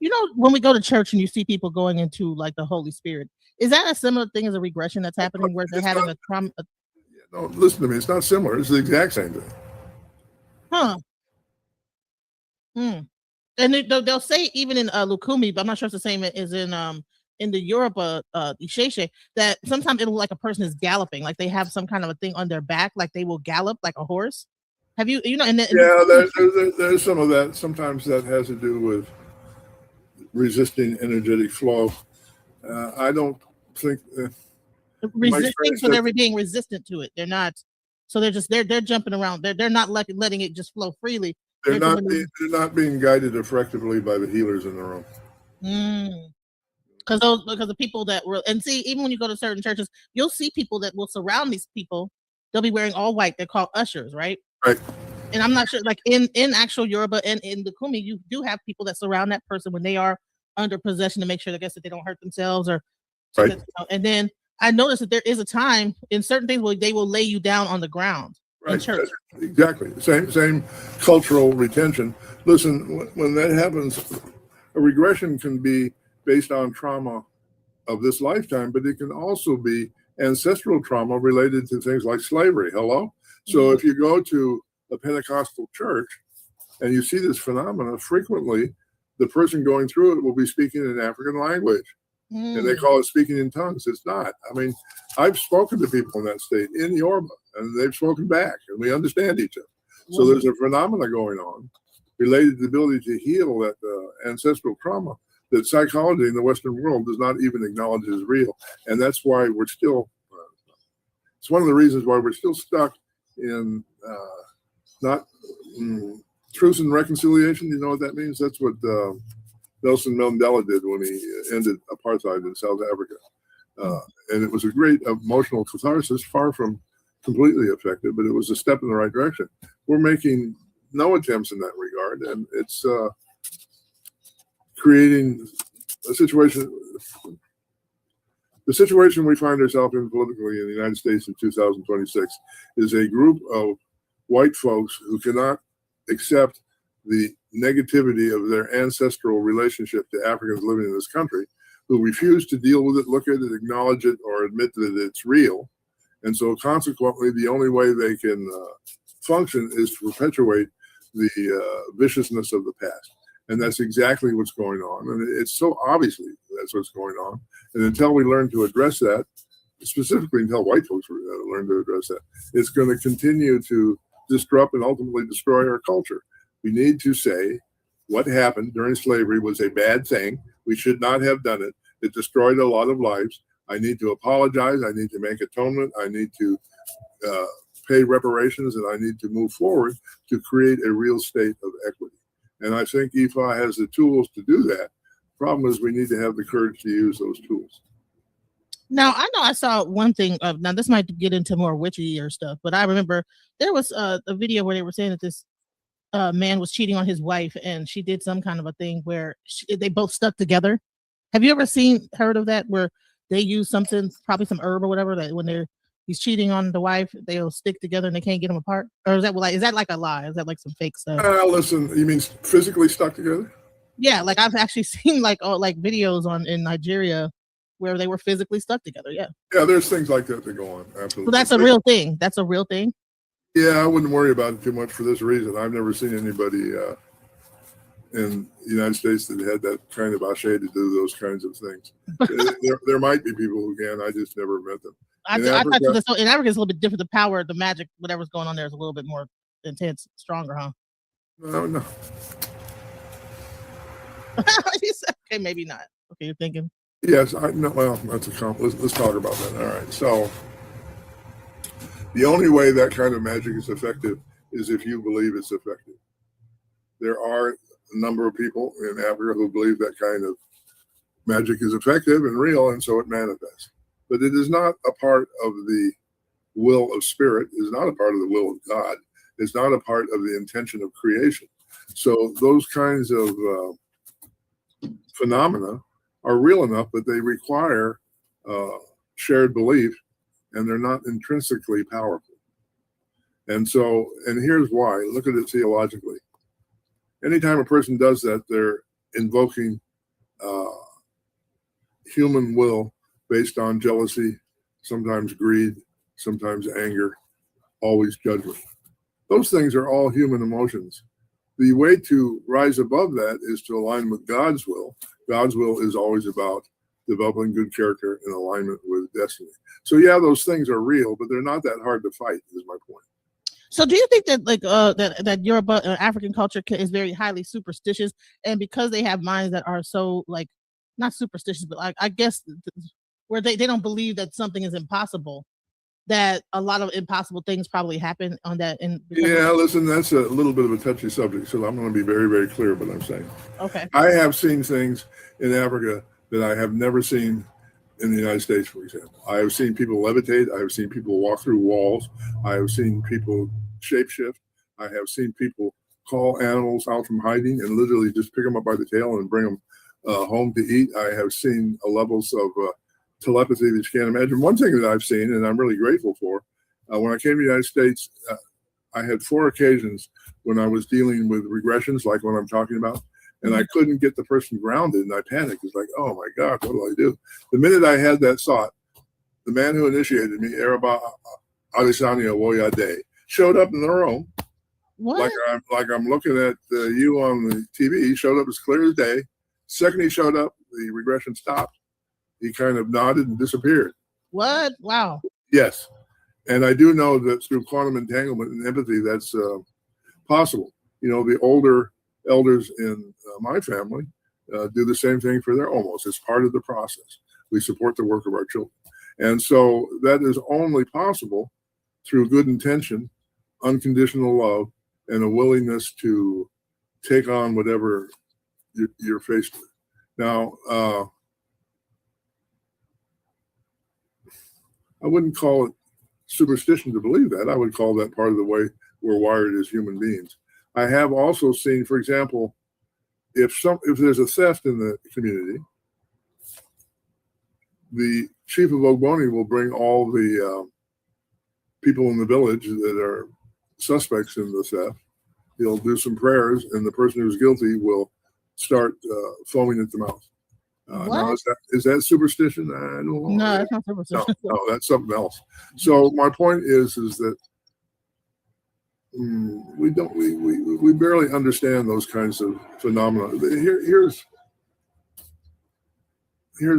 You know, when we go to church and you see people going into like the Holy Spirit, is that a similar thing as a regression that's happening where they're having a trauma? No, listen to me. It's not similar. It's the exact same thing. Huh. And they'll say even in Lukumi, but I'm not sure it's the same as in the Europe Isheshe, that sometimes it'll like a person is galloping, like they have some kind of a thing on their back, like they will gallop like a horse. Have you know? There's some of that. Sometimes that has to do with resisting energetic flow. I don't think resisting, so they're being resistant to it. They're not. So they're jumping around. They're not letting it just flow freely. They're not being guided effectively by the healers in the room. Because the people that were, and see, even when you go to certain churches, you'll see people that will surround these people. They'll be wearing all white. They're called ushers, right? Right. And I'm not sure, like in actual Yoruba and in the Kumi, you do have people that surround that person when they are under possession to make sure, I guess, that they don't hurt themselves or. Right. And then I noticed that there is a time in certain things where they will lay you down on the ground. Right. In church. Exactly. Same cultural retention. Listen, when that happens, a regression can be based on trauma of this lifetime, but it can also be ancestral trauma related to things like slavery. Hello? So if you go to a Pentecostal church and you see this phenomena, frequently the person going through it will be speaking an African language. And they call it speaking in tongues. It's not. I mean, I've spoken to people in that state in Yoruba, and they've spoken back, and we understand each other. So there's a phenomena going on related to the ability to heal that ancestral trauma. that psychology in the Western world does not even acknowledge as real. And that's why we're still, it's one of the reasons why we're still stuck in not truth and reconciliation. You know what that means? That's what Nelson Mandela did when he ended apartheid in South Africa. And it was a great emotional catharsis, far from completely effective, but it was a step in the right direction. We're making no attempts in that regard, and it's creating a situation. The situation we find ourselves in politically in the United States in 2026 is a group of white folks who cannot accept the negativity of their ancestral relationship to Africans living in this country, who refuse to deal with it, look at it, acknowledge it, or admit that it's real. And so consequently, the only way they can function is to perpetuate the viciousness of the past. And that's exactly what's going on. And it's so obviously that's what's going on. And until we learn to address that, specifically until white folks learn to address that, it's going to continue to disrupt and ultimately destroy our culture. We need to say what happened during slavery was a bad thing. We should not have done it. It destroyed a lot of lives. I need to apologize. I need to make atonement. I need to pay reparations, and I need to move forward to create a real state of equity. And I think IFA has the tools to do that. Problem is, we need to have the courage to use those tools. Now, I know I saw one thing. Now, this might get into more witchy stuff, but I remember there was a video where they were saying that this man was cheating on his wife, and she did some kind of a thing where they both stuck together. Have you ever heard of that, where they use something, probably some herb or whatever, that when he's cheating on the wife, they'll stick together and they can't get them apart? Or is that like a lie? Is that like some fake stuff? Listen, you mean physically stuck together? Yeah, like I've actually seen like videos in Nigeria where they were physically stuck together. Yeah, there's things like that go on. Absolutely. So that's a real thing. That's a real thing. Yeah, I wouldn't worry about it too much for this reason. I've never seen anybody in the United States that had that kind of ashe to do those kinds of things. there might be people who can. I just never met them. In Africa, it's a little bit different. The power, the magic, whatever's going on there is a little bit more intense, stronger, huh? No. Okay, maybe not. Okay, you're thinking. Yes, no. Well, that's a compliment. Let's talk about that. All right. So the only way that kind of magic is effective is if you believe it's effective. There are a number of people in Africa who believe that kind of magic is effective and real, and so it manifests. But it is not a part of the will of spirit. It is not a part of the will of God. It's not a part of the intention of creation. So those kinds of phenomena are real enough, but they require shared belief, and they're not intrinsically powerful. And here's why. Look at it theologically. Anytime a person does that, they're invoking human will based on jealousy, sometimes greed, sometimes anger, always judgment. Those things are all human emotions. The way to rise above that is to align with God's will. God's will is always about developing good character in alignment with destiny. So yeah, those things are real, but they're not that hard to fight, is my point. So do you think that that Yoruba African culture is very highly superstitious, and because they have minds that are so not superstitious, but I guess where they don't believe that something is impossible, that a lot of impossible things probably happen on that? Yeah, listen, that's a little bit of a touchy subject, so I'm going to be very, very clear what I'm saying. Okay. I have seen things in Africa that I have never seen in the United States, for example. I have seen people levitate. I have seen people walk through walls. I have seen people shapeshift. I have seen people call animals out from hiding and literally just pick them up by the tail and bring them home to eat. I have seen levels of telepathy that you can't imagine. One thing that I've seen, and I'm really grateful for, when I came to the United States, I had 4 occasions when I was dealing with regressions, like what I'm talking about, and I couldn't get the person grounded, and I panicked. It's like, oh my God, what do I do? The minute I had that thought, the man who initiated me, Araba Alisania Woyade, showed up in the room. What? Like I'm looking at you on the TV. He showed up as clear as day. Second he showed up, the regression stopped. He kind of nodded and disappeared. What? Wow. Yes. And I do know that through quantum entanglement and empathy, that's possible. You know, the older elders in my family do the same thing for their omos. It's part of the process. We support the work of our children. And so that is only possible through good intention, unconditional love, and a willingness to take on whatever you're faced with. Now, I wouldn't call it superstition to believe that. I would call that part of the way we're wired as human beings. I have also seen, for example, if there's a theft in the community, the chief of Ogboni will bring all the people in the village that are suspects in the theft. He'll do some prayers, and the person who's guilty will start foaming at the mouth. Now, is that superstition? I don't know. No, that's not superstition. No, that's something else. So my point is that we barely understand those kinds of phenomena. Here's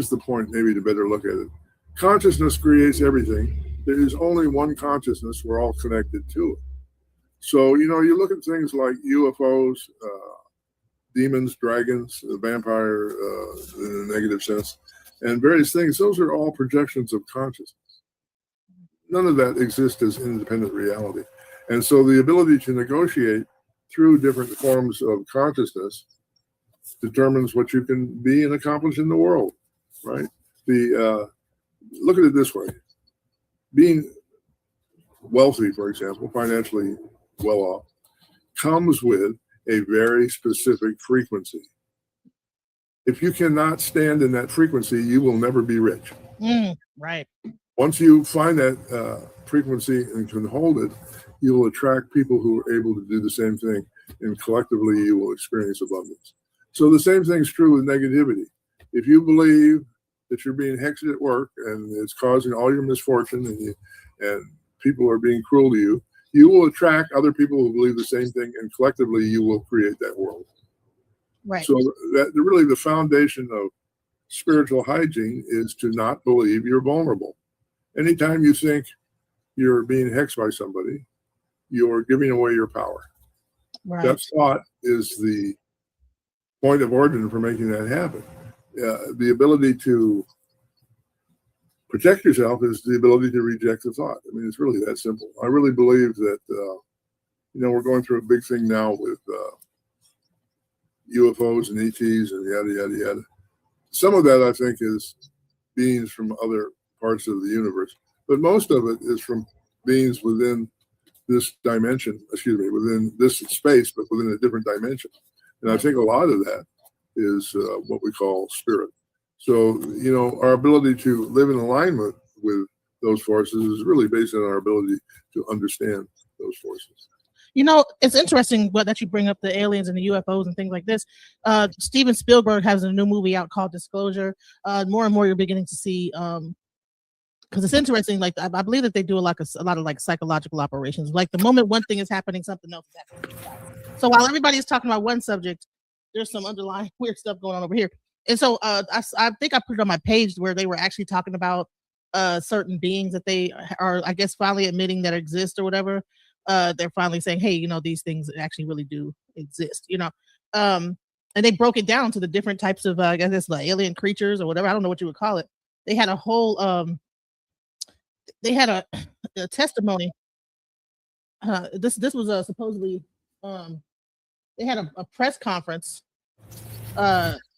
the point, maybe to better look at it. Consciousness creates everything. There is only one consciousness. We're all connected to it. So, you look at things like UFOs, demons, dragons, the vampire in a negative sense, and various things. Those are all projections of consciousness. None of that exists as independent reality. And so the ability to negotiate through different forms of consciousness determines what you can be and accomplish in the world, right? Look at it this way. Being wealthy, for example, financially well off, comes with a very specific frequency. If you cannot stand in that frequency, you will never be rich. Right. Once you find that frequency and can hold it, you will attract people who are able to do the same thing, and collectively you will experience abundance. So the same thing's true with negativity. If you believe that you're being hexed at work and it's causing all your misfortune and people are being cruel to you, you will attract other people who believe the same thing, and collectively you will create that world. Right. So that really the foundation of spiritual hygiene is to not believe you're vulnerable. Anytime you think you're being hexed by somebody, you're giving away your power. Right. That thought is the point of origin for making that happen. The ability to protect yourself is the ability to reject the thought. I mean, it's really that simple. I really believe that, we're going through a big thing now with UFOs and ETs and yada, yada, yada. Some of that, I think, is beings from other parts of the universe, but most of it is from beings within this dimension, within this space, but within a different dimension. And I think a lot of that is what we call spirit. So, our ability to live in alignment with those forces is really based on our ability to understand those forces. It's interesting that you bring up the aliens and the UFOs and things like this. Steven Spielberg has a new movie out called Disclosure. More and more you're beginning to see, because it's interesting. Like I believe that they do a lot of like psychological operations. Like the moment one thing is happening, something else is happening. So while everybody's talking about one subject, there's some underlying weird stuff going on over here. And so I think I put it on my page where they were actually talking about certain beings that they are, I guess, finally admitting that exist or whatever. They're finally saying, hey, these things actually really do exist, and they broke it down to the different types of, I guess, the alien creatures or whatever. I don't know what you would call it. They had a whole, they had a testimony. This was supposedly, they had a press conference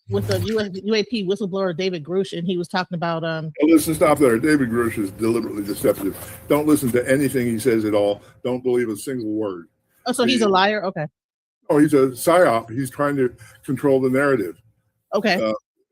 with the UAP whistleblower David Grush, and he was talking about. Listen, stop there. David Grush is deliberately deceptive. Don't listen to anything he says at all. Don't believe a single word. Oh, so he's a liar? Okay. Oh, he's a psyop. He's trying to control the narrative. Okay.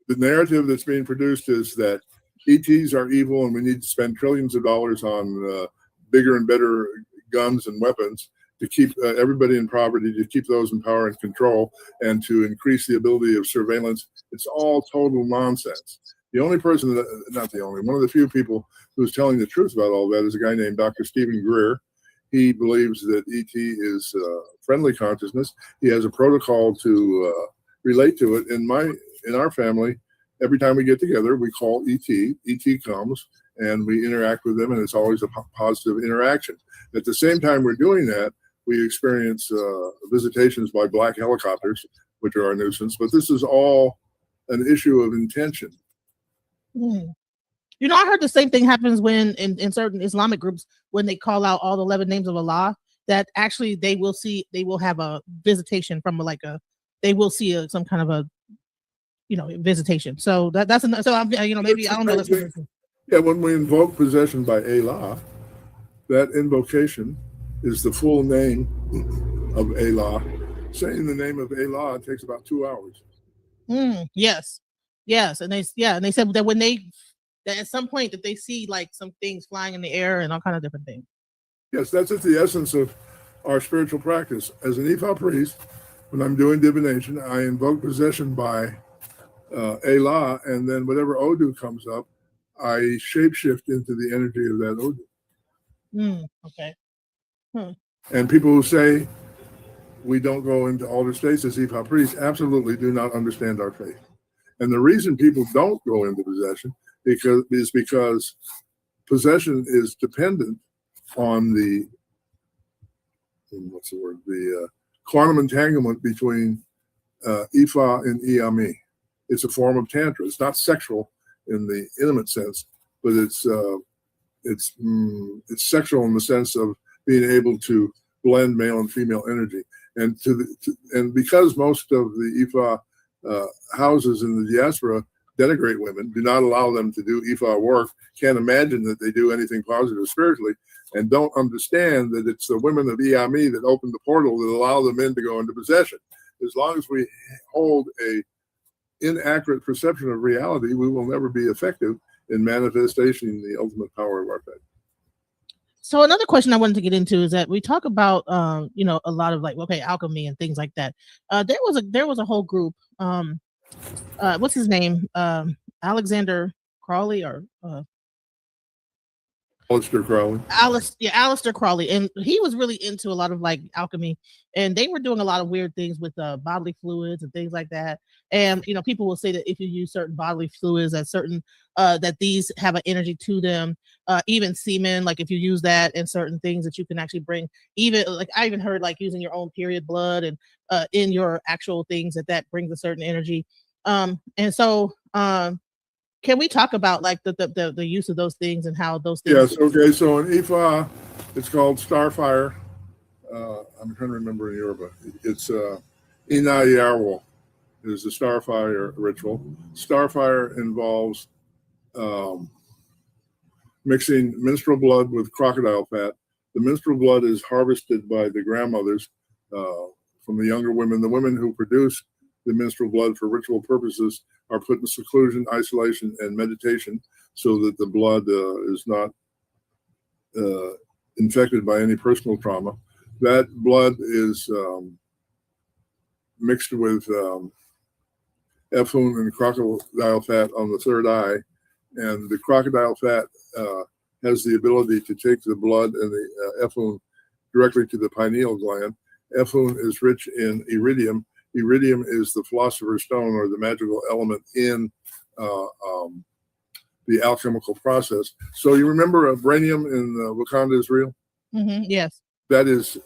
The narrative that's being produced is that ETs are evil and we need to spend trillions of dollars on bigger and better guns and weapons to keep everybody in poverty, to keep those in power and control, and to increase the ability of surveillance. It's all total nonsense. The only person, not the only, one of the few people who's telling the truth about all that is a guy named Dr. Stephen Greer. He believes that ET is friendly consciousness. He has a protocol to relate to it. In our family, every time we get together, we call ET. ET comes and we interact with them, and it's always a positive interaction. At the same time we're doing that, we experience visitations by black helicopters, which are a nuisance. But this is all an issue of intention. Hmm. You know, I heard the same thing happens when in certain Islamic groups, when they call out all the 11 names of Allah, that actually they will have a visitation from they will see some kind of a, visitation. So so I'm, maybe I don't know. Yeah, when we invoke possession by Allah, that invocation is the full name of Allah. Saying the name of Allah takes about 2 hours. Yes, and they said that that at some point that they see like some things flying in the air and all kind of different things. Yes, that's at the essence of our spiritual practice. As an IFA priest, when I'm doing divination, I invoke possession by Allah, and then whatever Odu comes up, I shapeshift into the energy of that Odu. Okay. And people who say we don't go into altered states as IFA priests absolutely do not understand our faith. And the reason people don't go into possession is because possession is dependent on the quantum entanglement between Ifa and Iami. It's a form of tantra. It's not sexual in the intimate sense, but it's sexual in the sense of being able to blend male and female energy. And and because most of the Ifa houses in the diaspora denigrate women, do not allow them to do Ifa work, can't imagine that they do anything positive spiritually, and don't understand that it's the women of Iami that open the portal that allow the men to go into possession. As long as we hold a inaccurate perception of reality, we will never be effective in manifesting the ultimate power of our faith. So another question I wanted to get into is that we talk about a lot of alchemy and things like that. There was a whole group, what's his name, Alexander Crowley or Aleister Crowley. Aleister Crowley, and he was really into a lot of alchemy, and they were doing a lot of weird things with bodily fluids and things like that. And people will say that if you use certain bodily fluids, that these have an energy to them. Even semen, like if you use that and certain things that you can actually bring. Even I even heard using your own period blood and in your actual things that brings a certain energy. And so can we talk about the use of those things and how those things? Yes. Okay. So in Ifa, it's called starfire. I'm trying to remember in Yoruba. It's Ina Yarwo. It is the starfire ritual. Starfire involves mixing menstrual blood with crocodile fat. The menstrual blood is harvested by the grandmothers from the younger women. The women who produce the menstrual blood for ritual purposes are put in seclusion, isolation, and meditation so that the blood is not infected by any personal trauma. That blood is mixed with effluvin and crocodile fat on the third eye, and the crocodile fat has the ability to take the blood and the effluvin directly to the pineal gland. Effluvin is rich in iridium. Iridium is the philosopher's stone or the magical element in the alchemical process. So you remember vibranium in Wakanda is real? Mm-hmm, yes. That is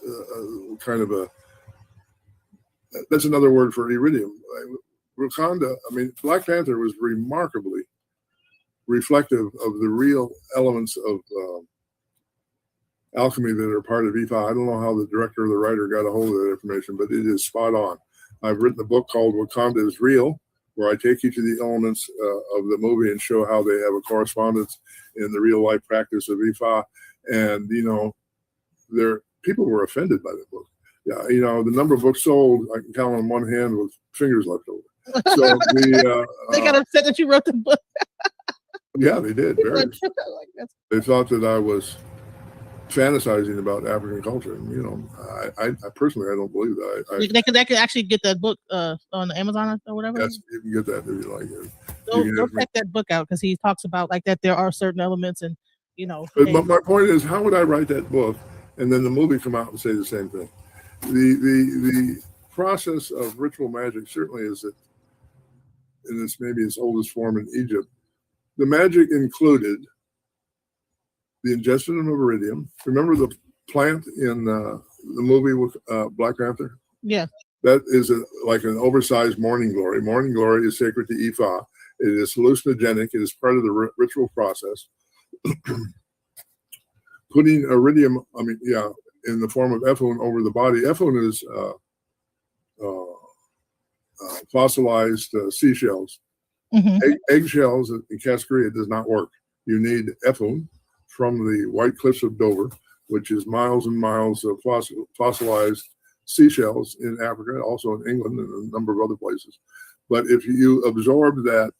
that's another word for iridium. Wakanda, Black Panther was remarkably reflective of the real elements of alchemy that are part of Ifa. I don't know how the director or the writer got a hold of that information, but it is spot on. I've written a book called Wakanda is Real, where I take each of the elements of the movie and show how they have a correspondence in the real life practice of Ifa. And, people were offended by the book. Yeah, the number of books sold, I can count on one hand with fingers left over. So they got upset that you wrote the book. Yeah, they did. They thought that I was fantasizing about African culture. And, I personally, I don't believe that. They could actually get that book on Amazon or whatever. Yes, you can get that if you like it. Go check that book out because he talks about that there are certain elements and But my point is, how would I write that book and then the movie come out and say the same thing? The process of ritual magic certainly is in its maybe its oldest form in Egypt. The magic included the ingestion of iridium. Remember the plant in the movie with Black Panther? Yeah. That is like an oversized morning glory. Morning glory is sacred to Ifa. It is hallucinogenic. It is part of the ritual process. Putting iridium, in the form of Efun over the body. Efun is fossilized seashells. Eggshells in Cascaria does not work. You need Efun from the White Cliffs of Dover, which is miles and miles of fossilized seashells in Africa, also in England and a number of other places. But if you absorb that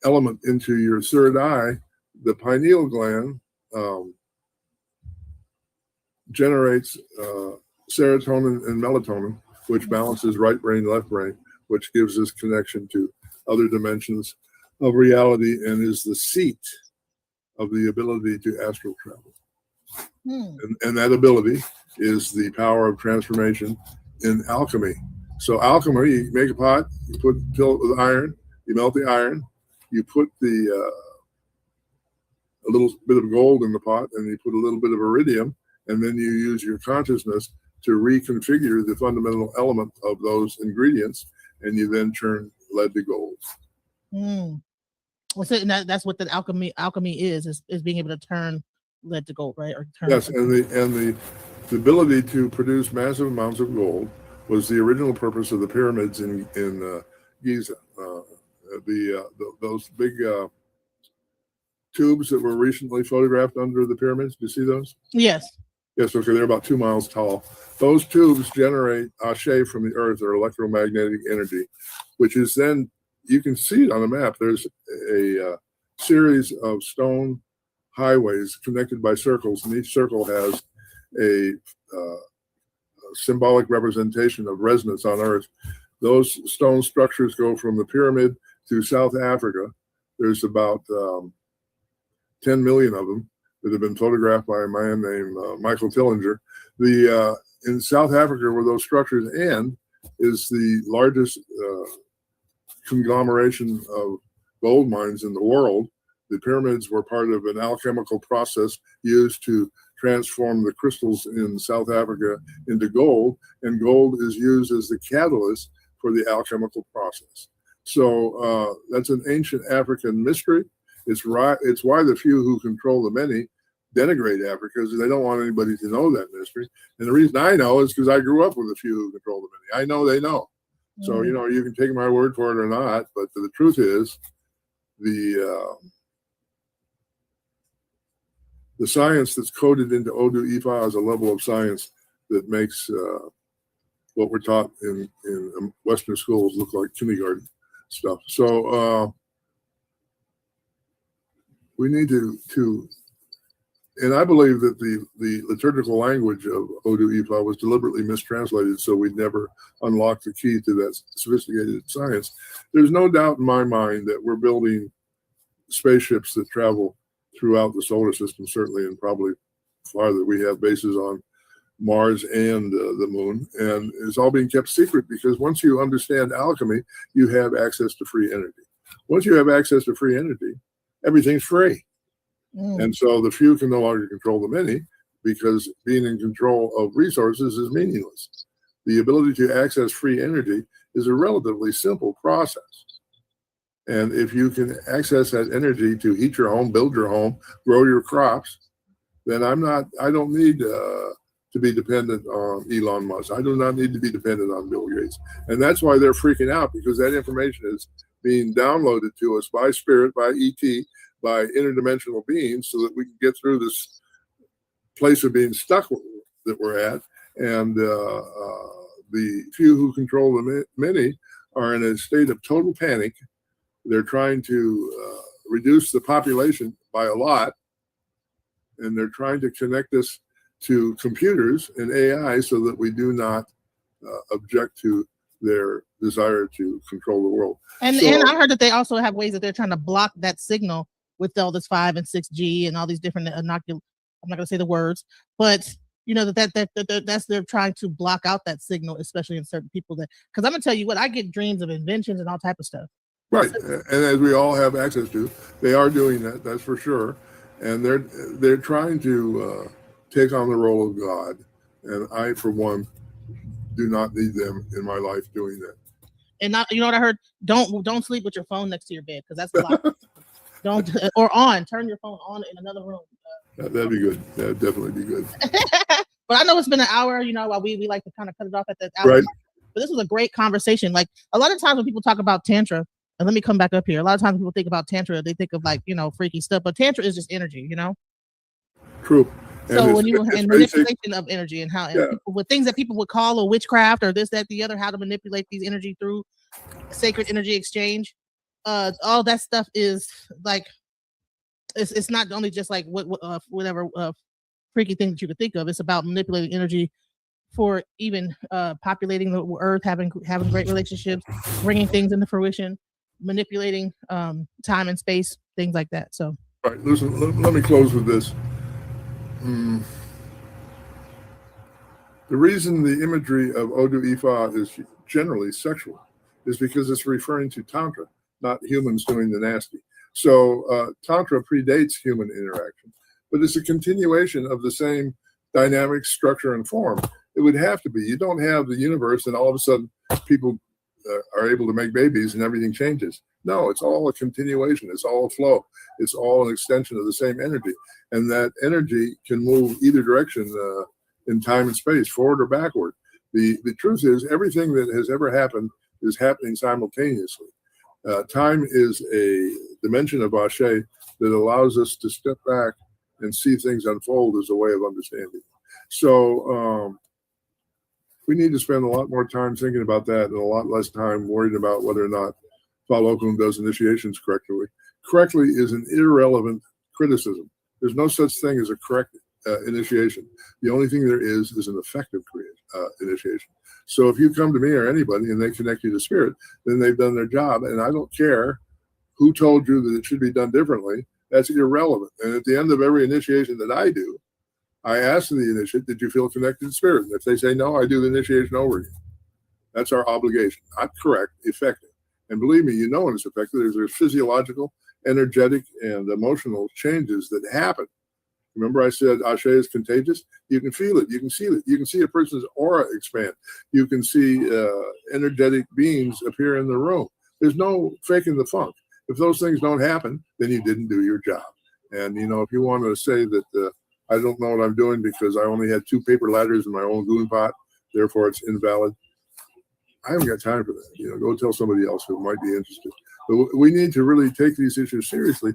element into your third eye, the pineal gland generates serotonin and melatonin, which balances right brain, left brain, which gives us connection to other dimensions of reality and is the seat of the ability to astral travel. And that ability is the power of transformation in alchemy. So alchemy, you make a pot, you fill it with iron, you melt the iron, you put a little bit of gold in the pot, and you put a little bit of iridium, and then you use your consciousness to reconfigure the fundamental element of those ingredients, and you then turn lead to gold. Well, so that's what the alchemy is being able to turn lead to gold, right? Or turn yes, and the ability to produce massive amounts of gold was the original purpose of the pyramids in Giza. Those big tubes that were recently photographed under the pyramids. Do you see those? Yes. Yes, okay, they're about 2 miles tall. Those tubes generate ashe from the earth, or electromagnetic energy, which is then, you can see it on the map. There's a series of stone highways connected by circles, and each circle has a symbolic representation of resonance on earth. Those stone structures go from the pyramid to South Africa. There's about 10 million of them that have been photographed by a man named Michael Tillinger. In South Africa, where those structures end, is the largest conglomeration of gold mines in the world. The pyramids were part of an alchemical process used to transform the crystals in South Africa into gold, and gold is used as the catalyst for the alchemical process. So that's an ancient African mystery. It's why the few who control the many denigrate Africa, because they don't want anybody to know that mystery. And the reason I know is because I grew up with a few who control the many. I know they know. So, you can take my word for it or not, but the truth is the science that's coded into Odu Ifa is a level of science that makes what we're taught in Western schools look like kindergarten stuff. So we need to, and I believe that the liturgical language of Odu Ifa was deliberately mistranslated so we'd never unlock the key to that sophisticated science. There's no doubt in my mind that we're building spaceships that travel throughout the solar system, certainly, and probably farther. We have bases on Mars and the moon, and it's all being kept secret because once you understand alchemy, you have access to free energy. Once you have access to free energy, everything's free. And so the few can no longer control the many, because being in control of resources is meaningless. The ability to access free energy is a relatively simple process. And if you can access that energy to heat your home, build your home, grow your crops, then I don't need to be dependent on Elon Musk. I do not need to be dependent on Bill Gates. And that's why they're freaking out, because that information is being downloaded to us by spirit, by ET, by interdimensional beings, so that we can get through this place of being stuck that we're at. And the few who control the many are in a state of total panic. They're trying to reduce the population by a lot, and they're trying to connect us to computers and AI so that we do not object to their desire to control the world. And I heard that they also have ways that they're trying to block that signal with all this 5 and 6G and all these different I'm not going to say the words, but that's they're trying to block out that signal, especially in certain people. Because I'm gonna tell you what, I get dreams of inventions and all type of stuff. Right, and as we all have access to, they are doing that. That's for sure, and they're trying to take on the role of God. And I, for one, do not need them in my life doing that. And not, you know what I heard? Don't sleep with your phone next to your bed, because that's a lot. Don't, or turn your phone on in another room. That'd be good. That'd definitely be good. But I know it's been an hour, while we like to kind of cut it off at the hour. Right. But this was a great conversation. Like, a lot of times when people talk about Tantra, and let me come back up here. A lot of times people think about Tantra, they think of, like, freaky stuff, but Tantra is just energy, True. So when manipulation of energy, and how people, with things that people would call a witchcraft or this, that, the other, how to manipulate these energy through sacred energy exchange, all that stuff is like, it's not only just like whatever freaky thing that you could think of. It's about manipulating energy for even populating the earth, having great relationships, bringing things into fruition, manipulating time and space, things like that. So, all right, listen, let me close with this. The reason the imagery of Odu Ifa is generally sexual is because it's referring to Tantra, not humans doing the nasty. So Tantra predates human interaction, but it's a continuation of the same dynamic structure and form. It would have to be. You don't have the universe and all of a sudden people are able to make babies and everything changes. No, it's all a continuation. It's all a flow. It's all an extension of the same energy. And that energy can move either direction in time and space, forward or backward. The truth is everything that has ever happened is happening simultaneously. Time is a dimension of Ashe that allows us to step back and see things unfold as a way of understanding. So we need to spend a lot more time thinking about that and a lot less time worried about whether or not Falokun does initiations correctly. Correctly is an irrelevant criticism. There's no such thing as a correct initiation. The only thing there is an effective initiation. So if you come to me or anybody and they connect you to spirit, then they've done their job. And I don't care who told you that it should be done differently. That's irrelevant. And at the end of every initiation that I do, I ask the initiate, did you feel connected to spirit? And if they say no, I do the initiation over again. That's our obligation. Not correct, effective. And believe me, when it's effective. There's physiological, energetic, and emotional changes that happen. Remember I said Ashe is contagious? You can feel it. You can see it. You can see a person's aura expand. You can see energetic beings appear in the room. There's no faking the funk. If those things don't happen, then you didn't do your job. And, if you want to say that I don't know what I'm doing because I only had 2 paper ladders in my own goon pot, therefore it's invalid, I haven't got time for that. Go tell somebody else who might be interested. But we need to really take these issues seriously.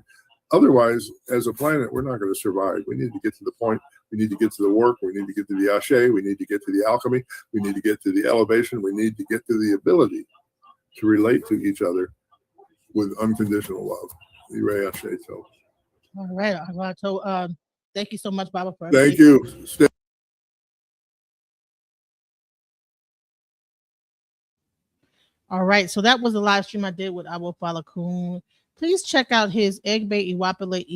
Otherwise, as a planet, we're not going to survive. We need to get to the point. We need to get to the work. We need to get to the Ashe. We need to get to the alchemy. We need to get to the elevation. We need to get to the ability to relate to each other with unconditional love. Ire Ashe. So. All right. So thank you so much, Baba. Thank you. All right. So that was the live stream I did with Awo Falokun. Please check out his Egbe Iwapele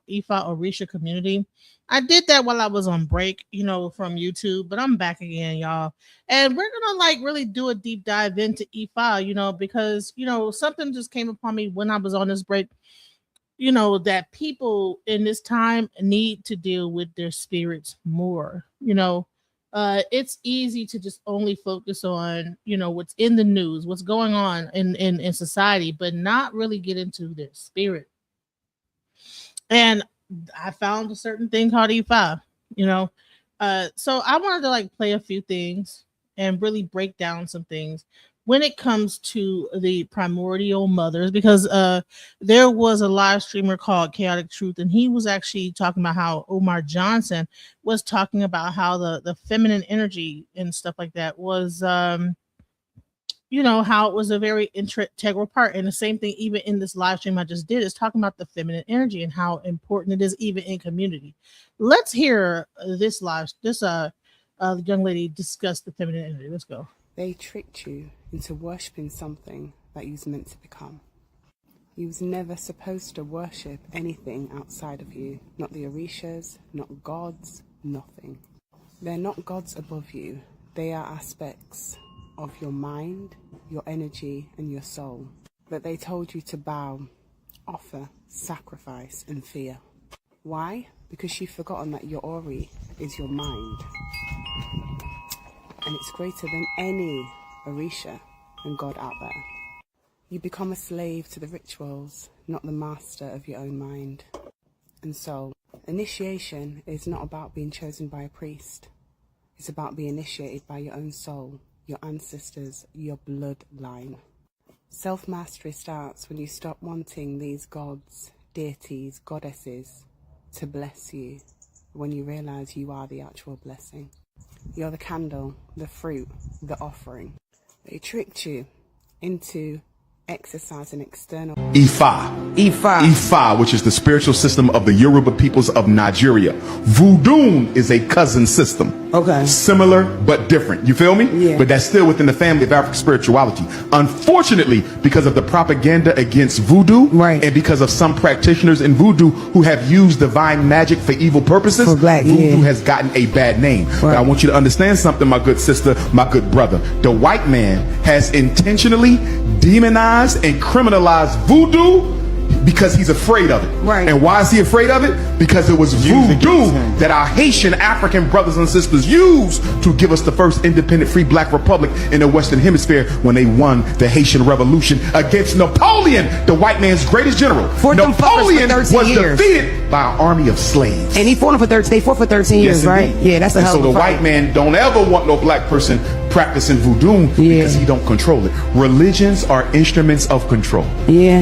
Ifa Orisha community. I did that while I was on break, from YouTube, but I'm back again, y'all. And we're going to really do a deep dive into Ifa, because, something just came upon me when I was on this break, that people in this time need to deal with their spirits more, it's easy to just only focus on, what's in the news, what's going on in society, but not really get into their spirit. And I found a certain thing called E5, so I wanted to play a few things and really break down some things when it comes to the primordial mothers, because there was a live streamer called Chaotic Truth, and he was actually talking about how Omar Johnson was talking about how the feminine energy and stuff like that was, how it was a very integral part. And the same thing, even in this live stream I just did, is talking about the feminine energy and how important it is even in community. Let's hear this young lady discuss the feminine energy. Let's go. They tricked you into worshipping something that you was meant to become. You was never supposed to worship anything outside of you. Not the Orishas, not gods, nothing. They're not gods above you. They are aspects of your mind, your energy, and your soul. But they told you to bow, offer, sacrifice, and fear. Why? Because you've forgotten that your Ori is your mind. and it's greater than any Orisha and God out there. You become a slave to the rituals, not the master of your own mind. And so, initiation is not about being chosen by a priest. It's about being initiated by your own soul, your ancestors, your bloodline. Self-mastery starts when you stop wanting these gods, deities, goddesses to bless you, when you realize you are the actual blessing. You're the candle, the fruit, the offering. They tricked you into exercising external Ifa, which is the spiritual system of the Yoruba peoples of Nigeria. Voodoo is a cousin system. Okay. Similar but different. You feel me? Yeah. But that's still within the family of African spirituality. Unfortunately, because of the propaganda against voodoo, right, and because of some practitioners in voodoo who have used divine magic for evil purposes, for black, voodoo has gotten a bad name. Right. But I want you to understand something, my good sister, my good brother. The white man has intentionally demonized and criminalized voodoo because he's afraid of it. Right. And why is he afraid of it? Because it was voodoo that our Haitian African brothers and sisters used to give us the first independent free black republic in the Western Hemisphere when they won the Haitian Revolution against Napoleon, the white man's greatest general. Napoleon was defeated by an army of slaves. And he fought for 13, they fought for 13 years, right? Yeah, that's a hell of a So the fight. white man don't ever want no black person practicing voodoo because he don't control it. Religions are instruments of control. Yeah.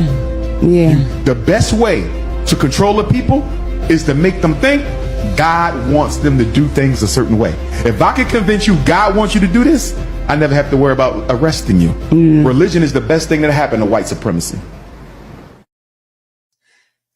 Yeah. The best way to control the people is to make them think God wants them to do things a certain way. If I can convince you God wants you to do this, I never have to worry about arresting you. Religion is the best thing that happened to white supremacy.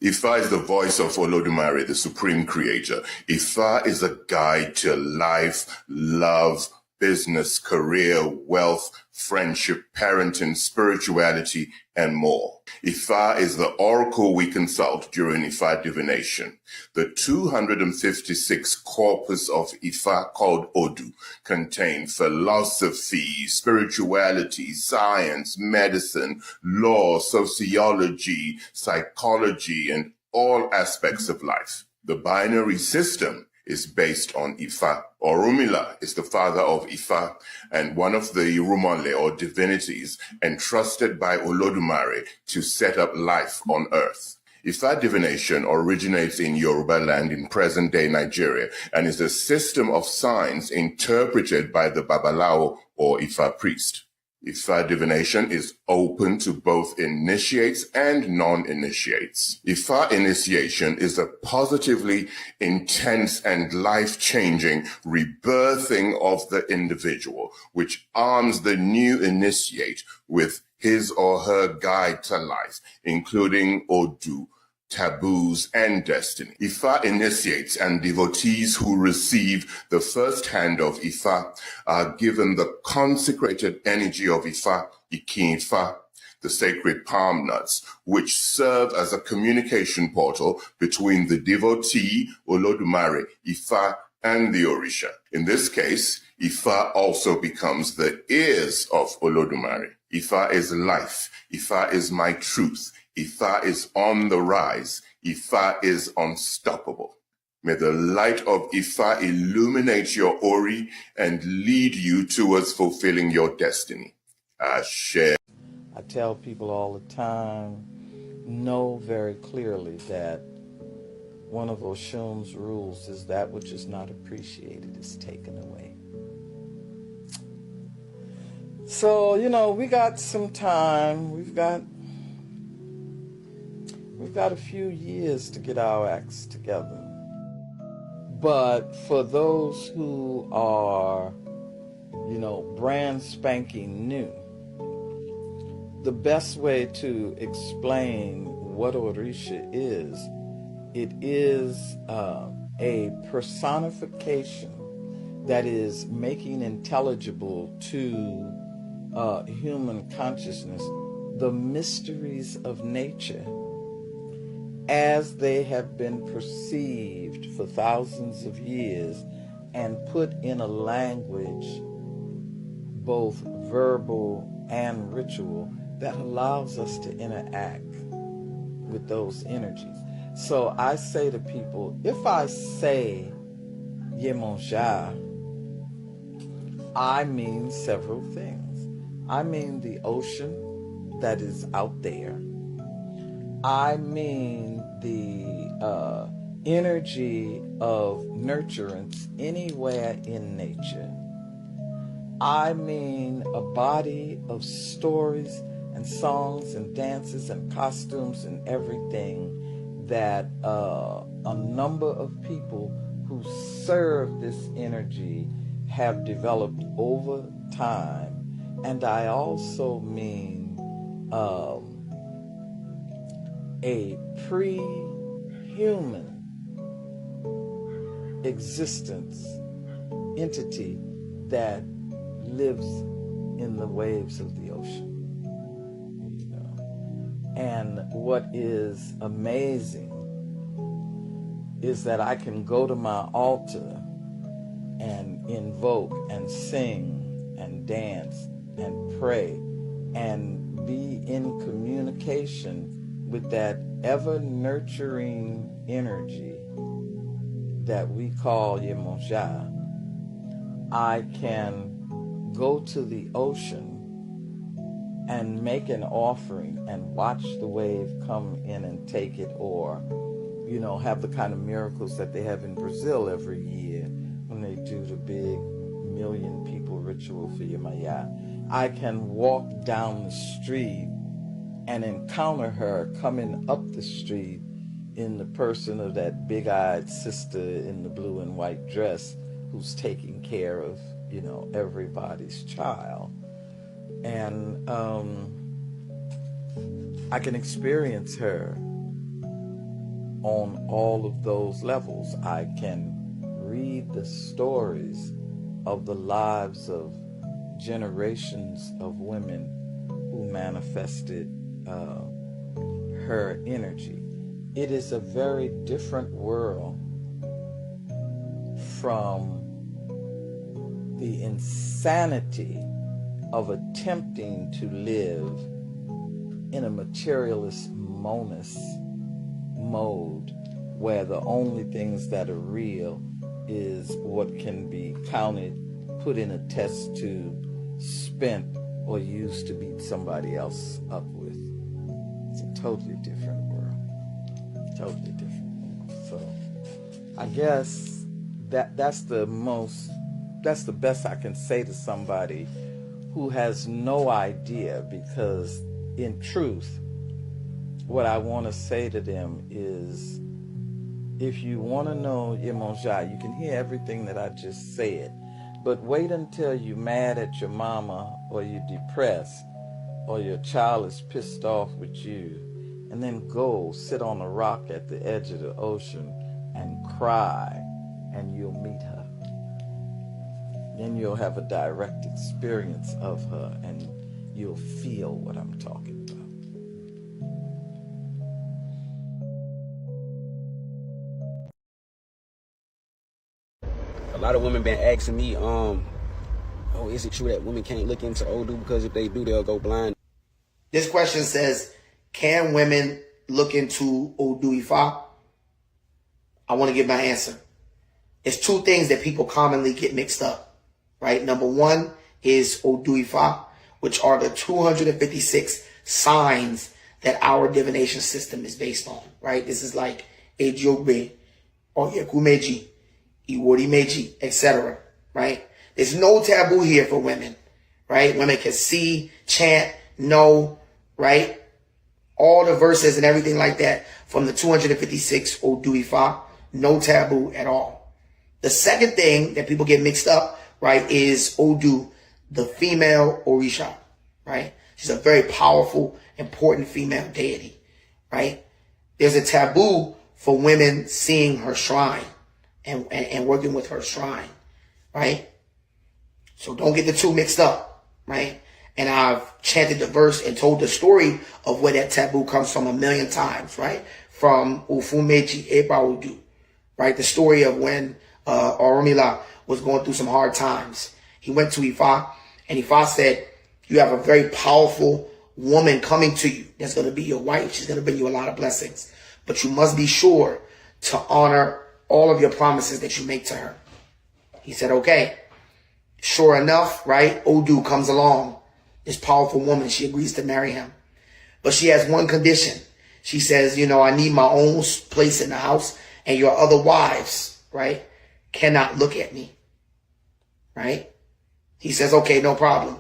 Ifa is the voice of Olodumare, the supreme creator. Ifa is a guide to life, love, business, career, wealth, friendship, parenting, spirituality, and more. Ifa is the oracle we consult during Ifa divination. The 256 corpus of Ifa called Odu contain philosophy, spirituality, science, medicine, law, sociology, psychology, and all aspects of life. The binary system is based on Ifa. Orunmila is the father of Ifa and one of the Irumale or divinities entrusted by Olodumare to set up life on earth. Ifa divination originates in Yoruba land in present-day Nigeria and is a system of signs interpreted by the Babalawo or Ifa priest. Ifa divination is open to both initiates and non-initiates. Ifa initiation is a positively intense and life-changing rebirthing of the individual, which arms the new initiate with his or her guide to life, including Odu, taboos, and destiny. Ifa initiates and devotees who receive the first hand of Ifa are given the consecrated energy of Ifa, Ikinfa, the sacred palm nuts, which serve as a communication portal between the devotee, Olodumare, Ifa, and the Orisha. In this case, Ifa also becomes the ears of Olodumare. Ifa is life. Ifa is my truth. Ifa is on the rise. Ifa is unstoppable. May the light of Ifa illuminate your Ori and lead you towards fulfilling your destiny. Ashe. I tell people all the time, know very clearly that one of Oshun's rules is that which is not appreciated is taken away. So, you know, we got some time. We've got a few years to get our acts together. But for those who are, you know, brand spanking new, the best way to explain what Orisha is, it is a personification that is making intelligible to human consciousness the mysteries of nature as they have been perceived for thousands of years and put in a language, both verbal and ritual, that allows us to interact with those energies. So I say to people, if I say Yemonja, I mean several things. I mean the ocean that is out there. I mean the energy of nurturance anywhere in nature. I mean a body of stories and songs and dances and costumes and everything that a number of people who serve this energy have developed over time. And I also mean a pre-human existence entity that lives in the waves of the ocean. You know? And what is amazing is that I can go to my altar and invoke and sing and dance and pray and be in communication with that ever nurturing energy that we call Yemonja. I can go to the ocean and make an offering and watch the wave come in and take it, or, you know, have the kind of miracles that they have in Brazil every year when they do the big 1,000,000 people ritual for Yemaya. I can walk down the street and encounter her coming up the street in the person of that big-eyed sister in the blue and white dress who's taking care of, you know, everybody's child. And I can experience her on all of those levels. I can read the stories of the lives of generations of women who manifested her energy. It is a very different world from the insanity of attempting to live in a materialist monist mode where the only things that are real is what can be counted, put in a test tube, spent, or used to beat somebody else up with. It's a totally different world. Totally different. So I guess that's the best I can say to somebody who has no idea, because in truth, what I want to say to them is, if you want to know Yemonja, you can hear everything that I just said, but wait until you're mad at your mama, or you're depressed, or your child is pissed off with you, and then go sit on a rock at the edge of the ocean and cry, and you'll meet her. Then you'll have a direct experience of her, and you'll feel what I'm talking about. A lot of women been asking me, oh, is it true that women can't look into Odu because if they do, they'll go blind? This question says, can women look into Odu Ifa? I want to give my answer. It's two things that people commonly get mixed up, right? Number one is Odu Ifa, which are the 256 signs that our divination system is based on, right? This is like Ejogbe or Yekumeji, Iworimeji, etc., right? There's no taboo here for women, right? Women can see, chant, know, right? All the verses and everything like that from the 256 Odu Ifa, no taboo at all. The second thing that people get mixed up, right, is Odu, the female Orisha, right? She's a very powerful, important female deity, right? There's a taboo for women seeing her shrine and working with her shrine, right? So don't get the two mixed up, right? And I've chanted the verse and told the story of where that taboo comes from 1,000,000 times, right? From Ufumeji Eba Odu, right? The story of when Oromila was going through some hard times. He went to Ifa, and Ifa said, you have a very powerful woman coming to you that's going to be your wife. She's going to bring you a lot of blessings. But you must be sure to honor all of your promises that you make to her. He said, okay. Sure enough, right, Odu comes along. This powerful woman, she agrees to marry him. But she has one condition. She says, you know, I need my own place in the house, and your other wives, right, cannot look at me, right? He says, okay, no problem.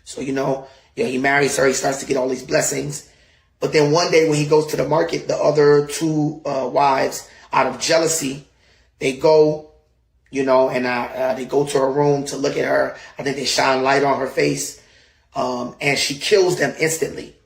So, you know, he marries her. He starts to get all these blessings. But then one day when he goes to the market, the other two wives, out of jealousy, they go, you know, and they go to her room to look at her. I think they shine light on her face. And she kills them instantly.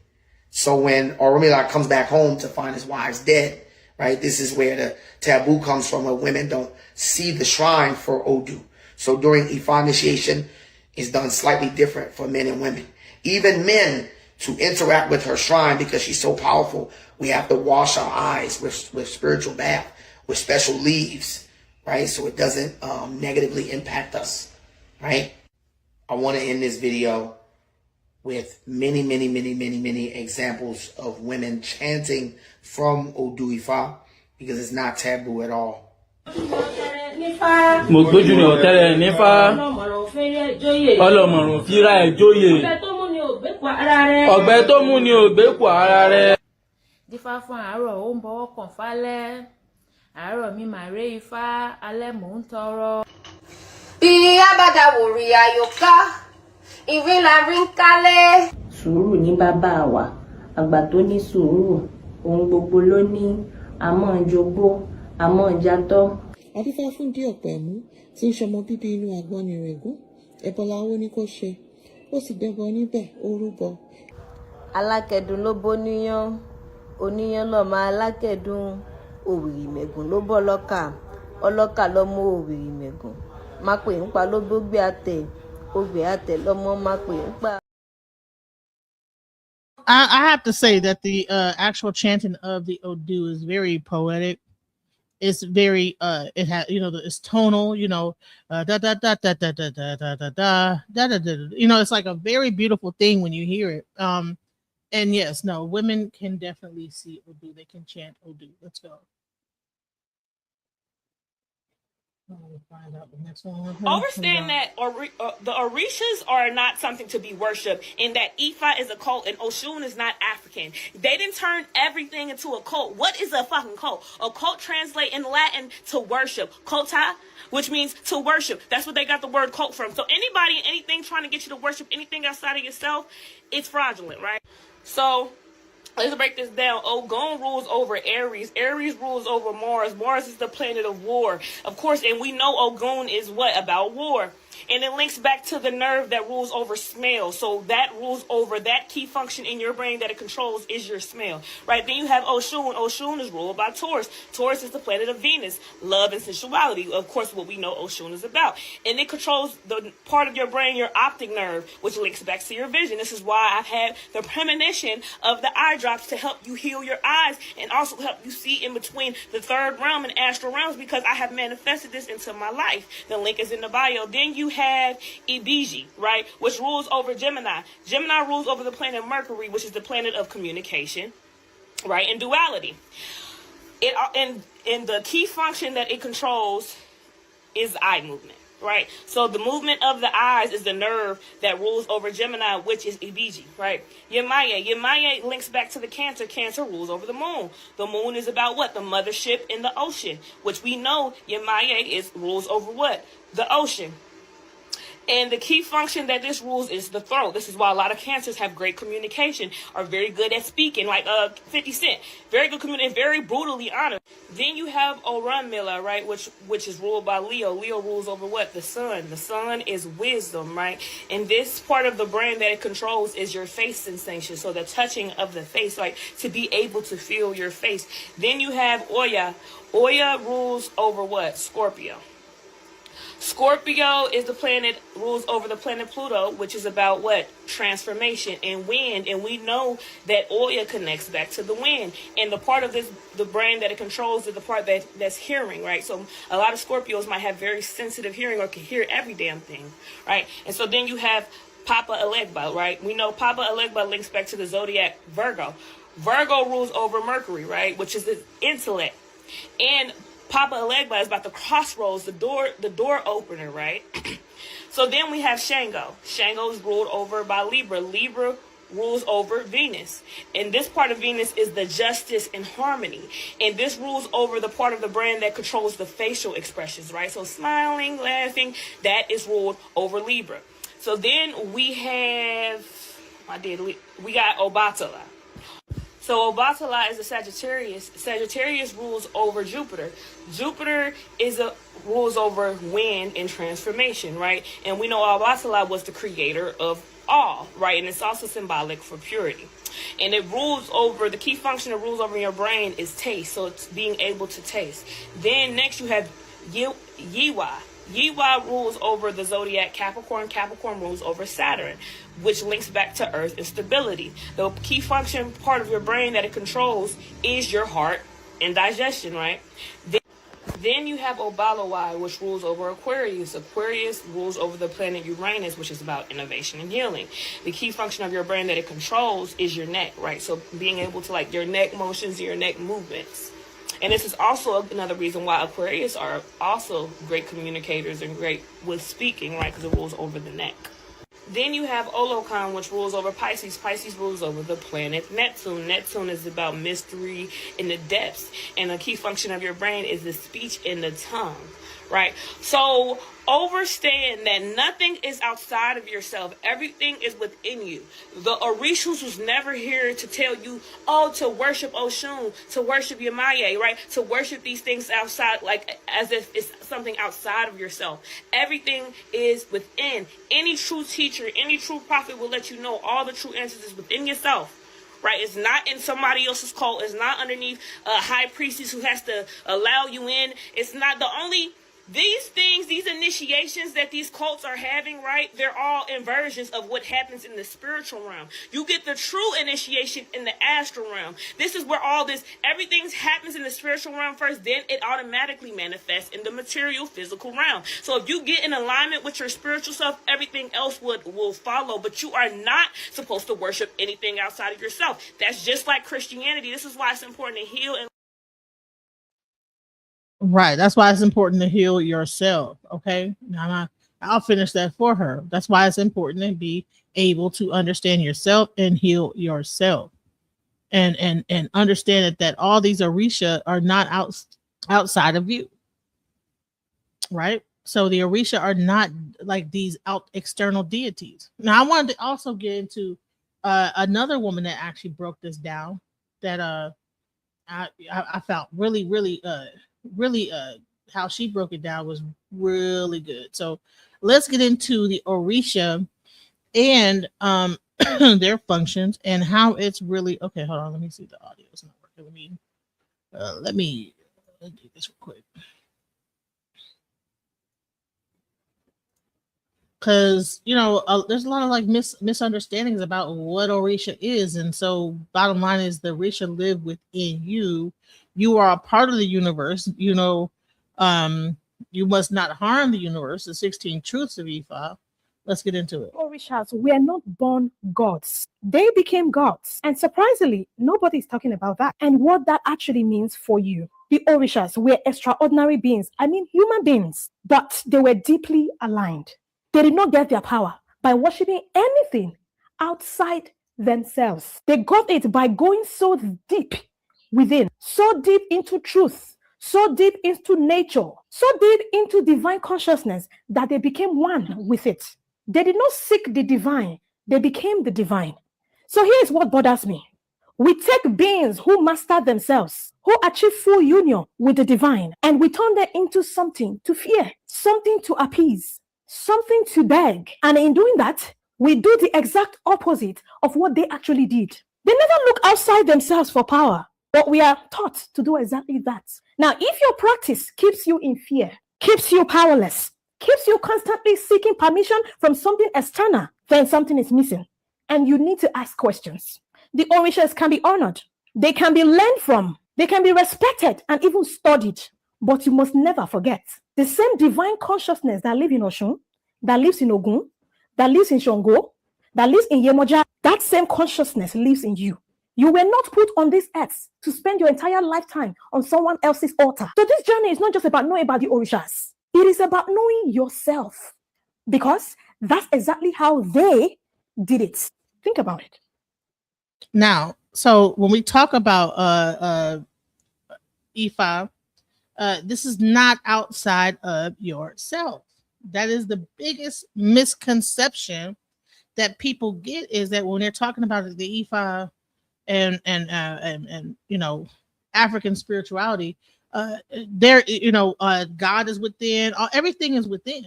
So when Oromila comes back home to find his wives dead, right, this is where the taboo comes from, where women don't see the shrine for Odu. So during Ifa initiation, it's done slightly different for men and women. Even men, to interact with her shrine, because she's so powerful, we have to wash our eyes with spiritual bath, with special leaves, right? So it doesn't negatively impact us, right? I want to end this video with many examples of women chanting from Odu Ifa, because it's not taboo at all. Mo gbójú ni ọ̀tẹ́rẹ̀ nífà ọlọ́mọ̀rún fíra ẹ̀ jóyè ọ̀gbẹ́ tó mú ni ògbékù ara rẹ̀. Dífá fún àárọ̀ ó ń bọwọ́ kàn fálẹ́ àárọ̀ mi máa ré ifá alẹ́ mò ń tọrọ. Bí abada wòrì àyòká ìrìn la rí ń kálẹ̀. Sùúrù ní bàbá wa, àgbà tó ní sùúrù ohun gbogbo ló ní, àmọ́ ìjogbo àmọ́ ìjàtọ̀. Adífá fún dí ọ̀pọ̀ ẹ̀mú tí ń ṣọmọ bíbí inú agbọ́ni rẹ̀ gún ẹbọ làwọn ní kó ṣe ó sì gbẹbọ níbẹ̀ ó rúbọ. Alákẹ̀dùn ló bó níyàn oníyàn lọ́mọ alákẹ̀dùn òwìrì mẹ̀gùn ló bọ́ lọ́kà ọlọ́kà lọ́mọ òwìrì mẹ̀gùn má pè ń pa ló gbógbé àtẹ ògbé àtẹ lọ́mọ má pè ń pa. I have to say that the actual chanting of the Odu is very poetic. It's very it has, you know, it's tonal, you know, da da da da da da da da da da da da. You know, it's like a very beautiful thing when you hear it. And yes, no, women can definitely see Odu. They can chant Odu. Let's go. Understand that the Orishas are not something to be worshipped, and that Ifa is a cult and Oshun is not African. They didn't turn everything into a cult. What is a fucking cult? A cult translate in Latin to worship. Culta, which means to worship. That's what they got the word cult from. So anybody and anything trying to get you to worship anything outside of yourself, it's fraudulent, right? So let's break this down. Ogun rules over Aries. Aries rules over Mars. Mars is the planet of war. Of course, and we know Ogun is what? About war. And it links back to the nerve that rules over smell. So that rules over that key function in your brain that it controls is your smell, right? Then you have Oshun. Oshun is ruled by Taurus. Taurus is the planet of Venus, love and sensuality. Of course, what we know Oshun is about. And it controls the part of your brain, your optic nerve, which links back to your vision. This is why I've had the premonition of the eye drops to help you heal your eyes and also help you see in between the third realm and astral realms, because I have manifested this into my life. The link is in the bio. Then you have Ibiji, right, which rules over Gemini. Gemini rules over the planet Mercury, which is the planet of communication, right, and duality. It and the key function that it controls is eye movement, right? So the movement of the eyes is the nerve that rules over Gemini, which is Ibiji, right? Yemaya links back to the Cancer. Cancer rules over the moon. The moon is about what? The mothership in the ocean, which we know Yemaya rules over what? The ocean. And the key function that this rules is the throat. This is why a lot of Cancers have great communication, are very good at speaking, like 50 Cent. Very good communication, very brutally honest. Then you have Orunmila, right, which is ruled by Leo. Leo rules over what? The sun. The sun is wisdom, right? And this part of the brain that it controls is your face sensation. So the touching of the face, like to be able to feel your face. Then you have Oya. Oya rules over what? Scorpio. Scorpio is the planet, rules over the planet Pluto, which is about what? Transformation and wind. And we know that Oya connects back to the wind. And the part of the brain that it controls is the part that's hearing, right? So a lot of Scorpios might have very sensitive hearing or can hear every damn thing, right? And so then you have Papa Elegba, right? We know Papa Elegba links back to the zodiac Virgo. Virgo rules over Mercury, right? Which is the intellect. And Papa Elegba is about the crossroads, the door opener, right? So then we have Shango. Shango is ruled over by Libra. Libra rules over Venus. And this part of Venus is the justice and harmony. And this rules over the part of the brain that controls the facial expressions, right? So smiling, laughing, that is ruled over Libra. So then we have, we got Obatala. So Obatala is a Sagittarius. Sagittarius rules over Jupiter. Jupiter rules over wind and transformation, right? And we know Obatala was the creator of all, right? And it's also symbolic for purity. And it rules over, the key function that rules over your brain is taste. So it's being able to taste. Then next you have Yiwa. Yiwa rules over the zodiac Capricorn. Capricorn rules over Saturn, which links back to Earth and stability. The key function part of your brain that it controls is your heart and digestion, right? Then you have Obalawai, which rules over Aquarius. Aquarius rules over the planet Uranus, which is about innovation and healing. The key function of your brain that it controls is your neck, right? So being able to, like, your neck motions, your neck movements. And this is also another reason why Aquarius are also great communicators and great with speaking, right? Because it rules over the neck. Then you have Olokun, which rules over Pisces. Pisces rules over the planet Neptune. Neptune is about mystery in the depths. And a key function of your brain is the speech and the tongue, right? So understand that nothing is outside of yourself. Everything is within you. The Orishas was never here to tell you, oh, to worship Oshun, to worship Yamaye, right? To worship these things outside, like as if it's something outside of yourself. Everything is within. Any true teacher, any true prophet will let you know all the true answers is within yourself. Right? It's not in somebody else's cult. It's not underneath a high priestess who has to allow you in. It's not the only... These things, these initiations that these cults are having, right? They're all inversions of what happens in the spiritual realm. You get the true initiation in the astral realm. This is where all this, everything happens in the spiritual realm first, then it automatically manifests in the material, physical realm. So if you get in alignment with your spiritual self, everything else will follow. But you are not supposed to worship anything outside of yourself. That's just like Christianity. This is why it's important to heal and Right. That's why it's important to heal yourself. Okay. Now I'll finish that for her. That's why it's important to be able to understand yourself and heal yourself. And understand that all these Orisha are not outside of you. Right. So the Orisha are not like these external deities. Now I wanted to also get into another woman that actually broke this down that I felt really how she broke it down was really good. So let's get into the Orisha and their functions and how it's really okay. Hold on, let me see, the audio is not working. Let me do this real quick, because there's a lot of like misunderstandings about what Orisha is. And so bottom line is the Orisha live within you. You are a part of the universe. You must not harm the universe. The 16 truths of Ifa. Let's get into it. Orishas were not born gods. They became gods. And surprisingly, nobody's talking about that and what that actually means for you. The Orishas were extraordinary beings. I mean, human beings. But they were deeply aligned. They did not get their power by worshiping anything outside themselves. They got it by going so deep within, so deep into truth, so deep into nature, so deep into divine consciousness that they became one with it. They did not seek the divine, they became the divine. So here's what bothers me. We take beings who master themselves, who achieve full union with the divine, and we turn them into something to fear, something to appease, something to beg. And in doing that, we do the exact opposite of what they actually did. They never look outside themselves for power. But we are taught to do exactly that. Now, if your practice keeps you in fear, keeps you powerless, keeps you constantly seeking permission from something external, then something is missing. And you need to ask questions. The Orishas can be honored. They can be learned from. They can be respected and even studied. But you must never forget, the same divine consciousness that lives in Oshun, that lives in Ogun, that lives in Shango, that lives in Yemoja, that same consciousness lives in you. You were not put on this earth to spend your entire lifetime on someone else's altar. So this journey is not just about knowing about the Orishas. It is about knowing yourself. because that's exactly how they did it. Think about it. Now, so when we talk about IFA, this is not outside of yourself. That is the biggest misconception that people get, is that when they're talking about the IFA and you know, African spirituality, there, you know, God is within, everything is within.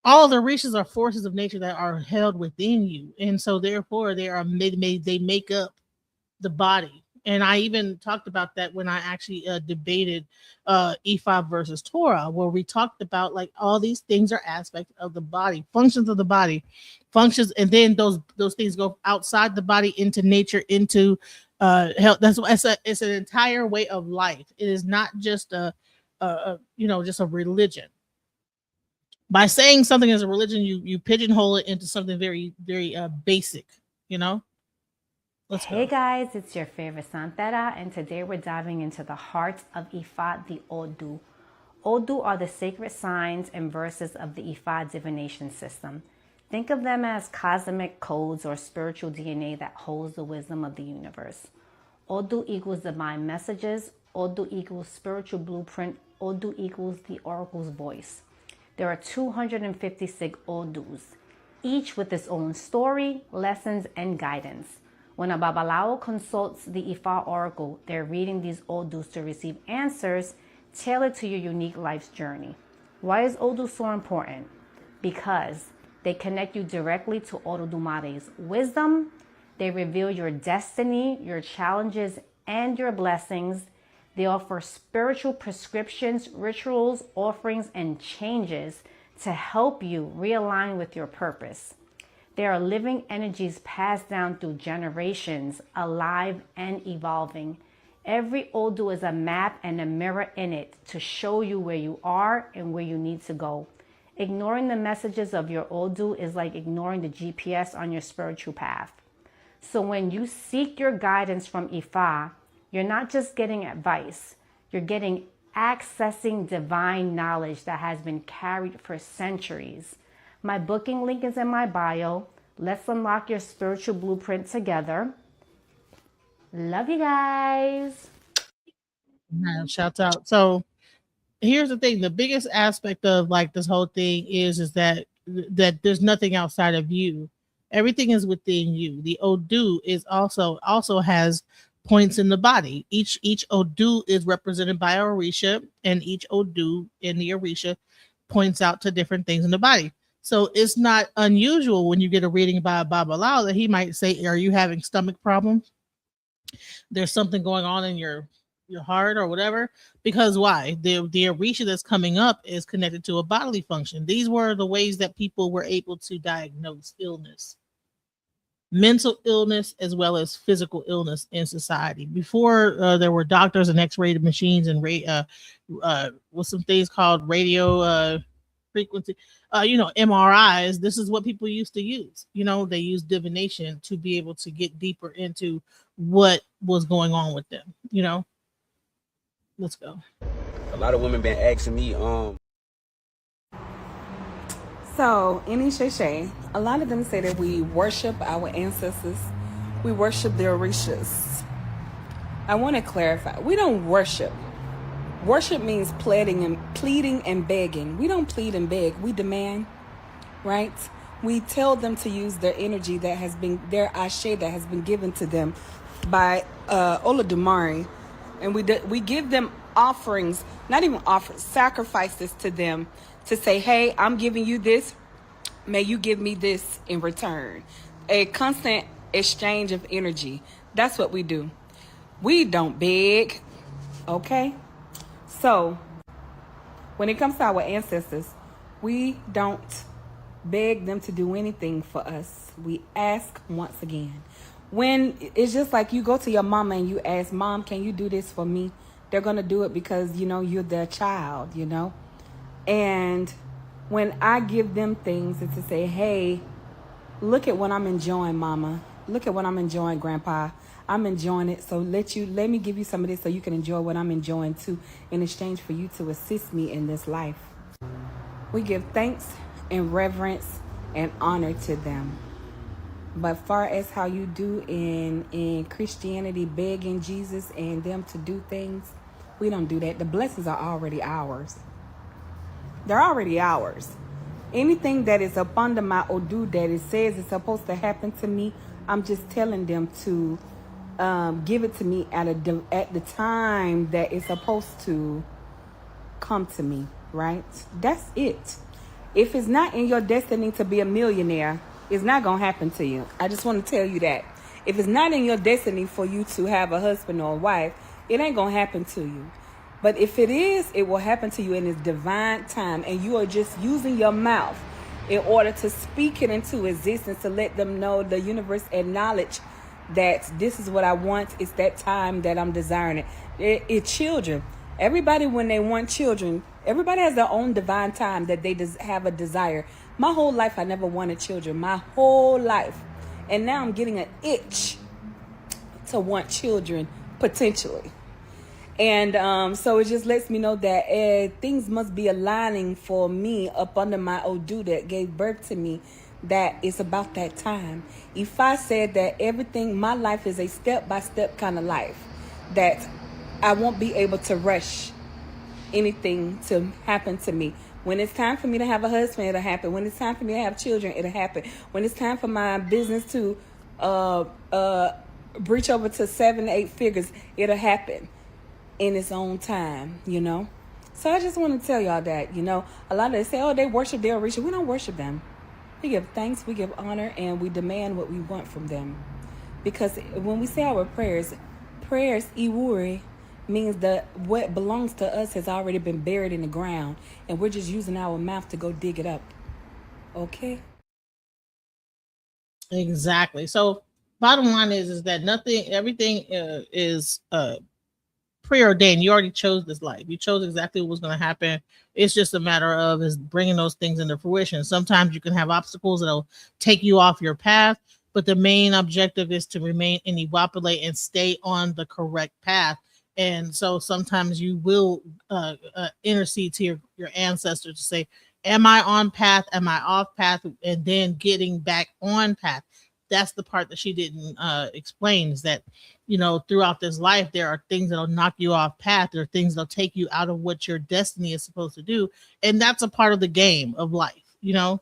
All the riches are forces of nature that are held within you, and so therefore they are they make up the body. And I even talked about that when I actually debated Ifa versus Torah, where we talked about like all these things are aspects of the body, functions of the body, functions, and then those things go outside the body into nature, into health. That's why it's an entire way of life. It is not just a you know, just a religion. By saying something is a religion, you pigeonhole it into something very, very basic, you know. Hey guys, it's your favorite Santera, and today we're diving into the heart of Ifa, the Odu. Odu are the sacred signs and verses of the Ifa divination system. Think of them as cosmic codes or spiritual DNA that holds the wisdom of the universe. Odu equals divine messages. Odu equals spiritual blueprint. Odu equals the oracle's voice. There are 256 Odus, each with its own story, lessons, and guidance. When a Babalawo consults the Ifa oracle, they're reading these Odus to receive answers tailored to your unique life's journey. Why is Odu so important? Because they connect you directly to Olodumare's wisdom. They reveal your destiny, your challenges, and your blessings. They offer spiritual prescriptions, rituals, offerings, and changes to help you realign with your purpose. They are living energies passed down through generations, alive and evolving. Every Odu is a map and a mirror in it to show you where you are and where you need to go. Ignoring the messages of your Odu is like ignoring the GPS on your spiritual path. So when you seek your guidance from Ifa, you're not just getting advice, you're accessing divine knowledge that has been carried for centuries. My booking link is in my bio. Let's unlock your spiritual blueprint together. Love you guys. Shout out. So here's the thing. The biggest aspect of like this whole thing is that there's nothing outside of you. Everything is within you. The Odu is also has points in the body. Each Odu is represented by a Orisha, and each Odu in the Orisha points out to different things in the body. So it's not unusual when you get a reading by a Babalawo that he might say, are you having stomach problems? There's something going on in your heart or whatever. Because why? The Orisha that's coming up is connected to a bodily function. These were the ways that people were able to diagnose illness. Mental illness as well as physical illness in society. Before there were doctors and X-ray machines and what's some things called radio frequency, you know, MRIs. This is what people used to use. You know, they used divination to be able to get deeper into what was going on with them. You know, let's go. A lot of women been asking me, So, Shay, a lot of them say that we worship our ancestors. We worship the Orishas. I want to clarify. We don't worship. Worship means pleading and begging. We don't plead and beg. We demand, right? We tell them to use their energy that has been, their ashe that has been given to them by Olodumare. And we give them offerings, not even offerings, sacrifices to them, to say, hey, I'm giving you this. May you give me this in return. A constant exchange of energy. That's what we do. We don't beg. Okay? So, when it comes to our ancestors, we don't beg them to do anything for us. We ask once again. When it's just like you go to your mama and you ask, Mom, can you do this for me? They're going to do it because, you know, you're their child, you know? And when I give them things, it's to say, hey, look at what I'm enjoying, Mama. Look at what I'm enjoying, Grandpa. I'm enjoying it. So let me give you some of this so you can enjoy what I'm enjoying too, in exchange for you to assist me in this life. We give thanks in reverence and honor to them. But far as how you do in Christianity, begging Jesus and them to do things, we don't do that. The blessings are already ours. They're already ours. Anything that is up under my Odu that it says it's supposed to happen to me, I'm just telling them to give it to me at the time that it's supposed to come to me, right? That's it. If it's not in your destiny to be a millionaire, it's not going to happen to you. I just want to tell you that. If it's not in your destiny for you to have a husband or a wife, it ain't going to happen to you. But if it is, it will happen to you in its divine time. And you are just using your mouth in order to speak it into existence, to let them know, the universe acknowledge that this is what I want. It's that time that I'm desiring it. It's children. Everybody, when they want children, everybody has their own divine time that they have a desire. My whole life, I never wanted children. My whole life. And now I'm getting an itch to want children, potentially. And so it just lets me know that things must be aligning for me up under my Odu that gave birth to me, that it's about that time. If I said that everything, my life is a step-by-step kind of life, that I won't be able to rush anything to happen to me. When it's time for me to have a husband, it'll happen. When it's time for me to have children, it'll happen. When it's time for my business to breach over to 7-8 figures, it'll happen in its own time, you know. So I just want to tell y'all that, you know, a lot of they say, oh, they worship their Orisha. We don't worship them. We give thanks, we give honor, and we demand what we want from them. Because when we say our prayers, Iwuri, means that what belongs to us has already been buried in the ground, and we're just using our mouth to go dig it up. Okay? Exactly. So bottom line is that everything is preordained. You already chose this life. You chose exactly what was going to happen. It's just a matter of is bringing those things into fruition. Sometimes you can have obstacles that'll take you off your path, but the main objective is to remain and evaporate and stay on the correct path. And so sometimes you will intercede to your ancestors to say, am I on path? Am I off path? And then getting back on path. That's the part that she didn't explain, is that, you know, throughout this life, there are things that'll knock you off path. There are things that'll take you out of what your destiny is supposed to do. And that's a part of the game of life. You know,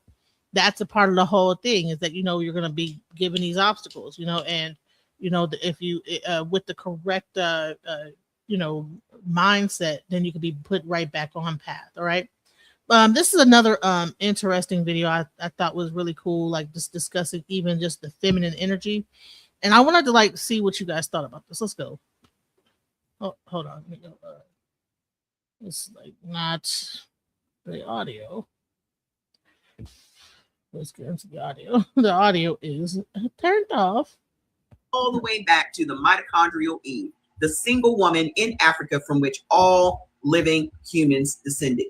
that's a part of the whole thing, is that, you know, you're going to be given these obstacles, you know, and, you know, if you, with the correct, you know, mindset, then you can be put right back on path. All right. This is another interesting video I thought was really cool, like just discussing even just the feminine energy. And I wanted to like see what you guys thought about this. Let's go. Oh, hold on. Let me go. It's like not the audio. Let's get into the audio. The audio is turned off. All the way back to the mitochondrial Eve, the single woman in Africa from which all living humans descended.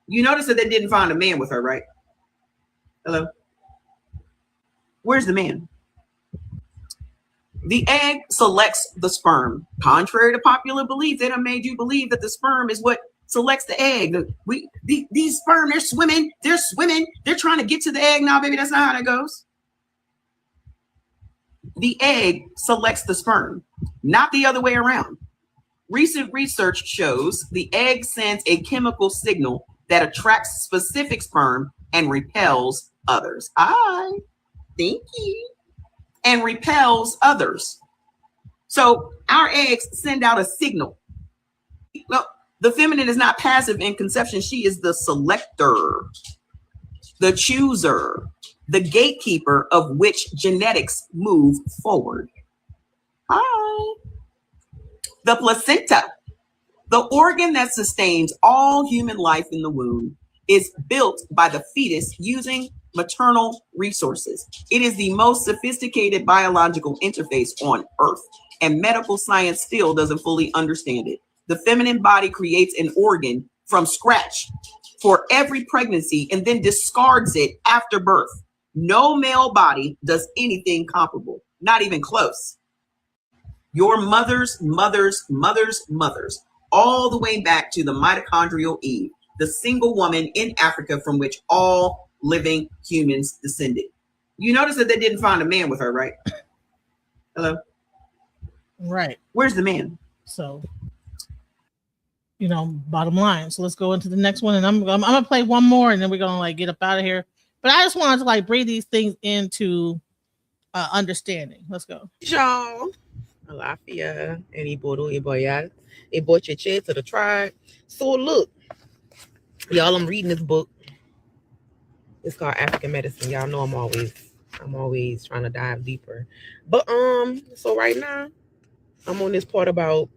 You notice that they didn't find a man with her, right? Hello? Where's the man? The egg selects the sperm. Contrary to popular belief, they done made you believe that the sperm is what selects the egg. These sperm, they're swimming, they're trying to get to the egg. No, baby, that's not how that goes. The egg selects the sperm, not the other way around. Recent research shows the egg sends a chemical signal that attracts specific sperm and repels others. Thank you. And repels others. So our eggs send out a signal. Well, the feminine is not passive in conception. She is the selector, the chooser, the gatekeeper of which genetics move forward. The placenta, the organ that sustains all human life in the womb, is built by the fetus using maternal resources. It is the most sophisticated biological interface on Earth, and medical science still doesn't fully understand it. The feminine body creates an organ from scratch for every pregnancy and then discards it after birth. No male body does anything comparable, not even close. Your mothers, all the way back to the mitochondrial Eve, the single woman in Africa from which all living humans descended. You notice that they didn't find a man with her, right? Hello? Right. Where's the man? So, bottom line. So let's go into the next one, and I'm gonna play one more, and then we're gonna get up out of here. But I just wanted to bring these things into understanding. Let's go. Y'all, Alafia and Ibodo Iboyal, Ibocheche to the tribe. So look, y'all, I'm reading this book. It's called African Medicine. Y'all know I'm always trying to dive deeper. But so right now I'm on this part about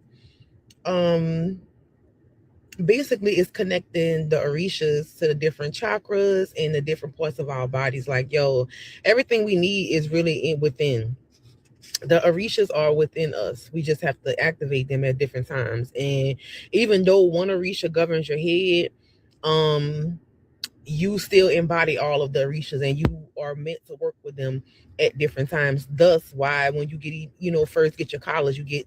basically it's connecting the orishas to the different chakras and the different parts of our bodies. Like, everything we need is really within. The orishas are within us. We just have to activate them at different times. And even though one orisha governs your head, you still embody all of the orishas, and you are meant to work with them at different times. Thus why when you get, first get your college, you get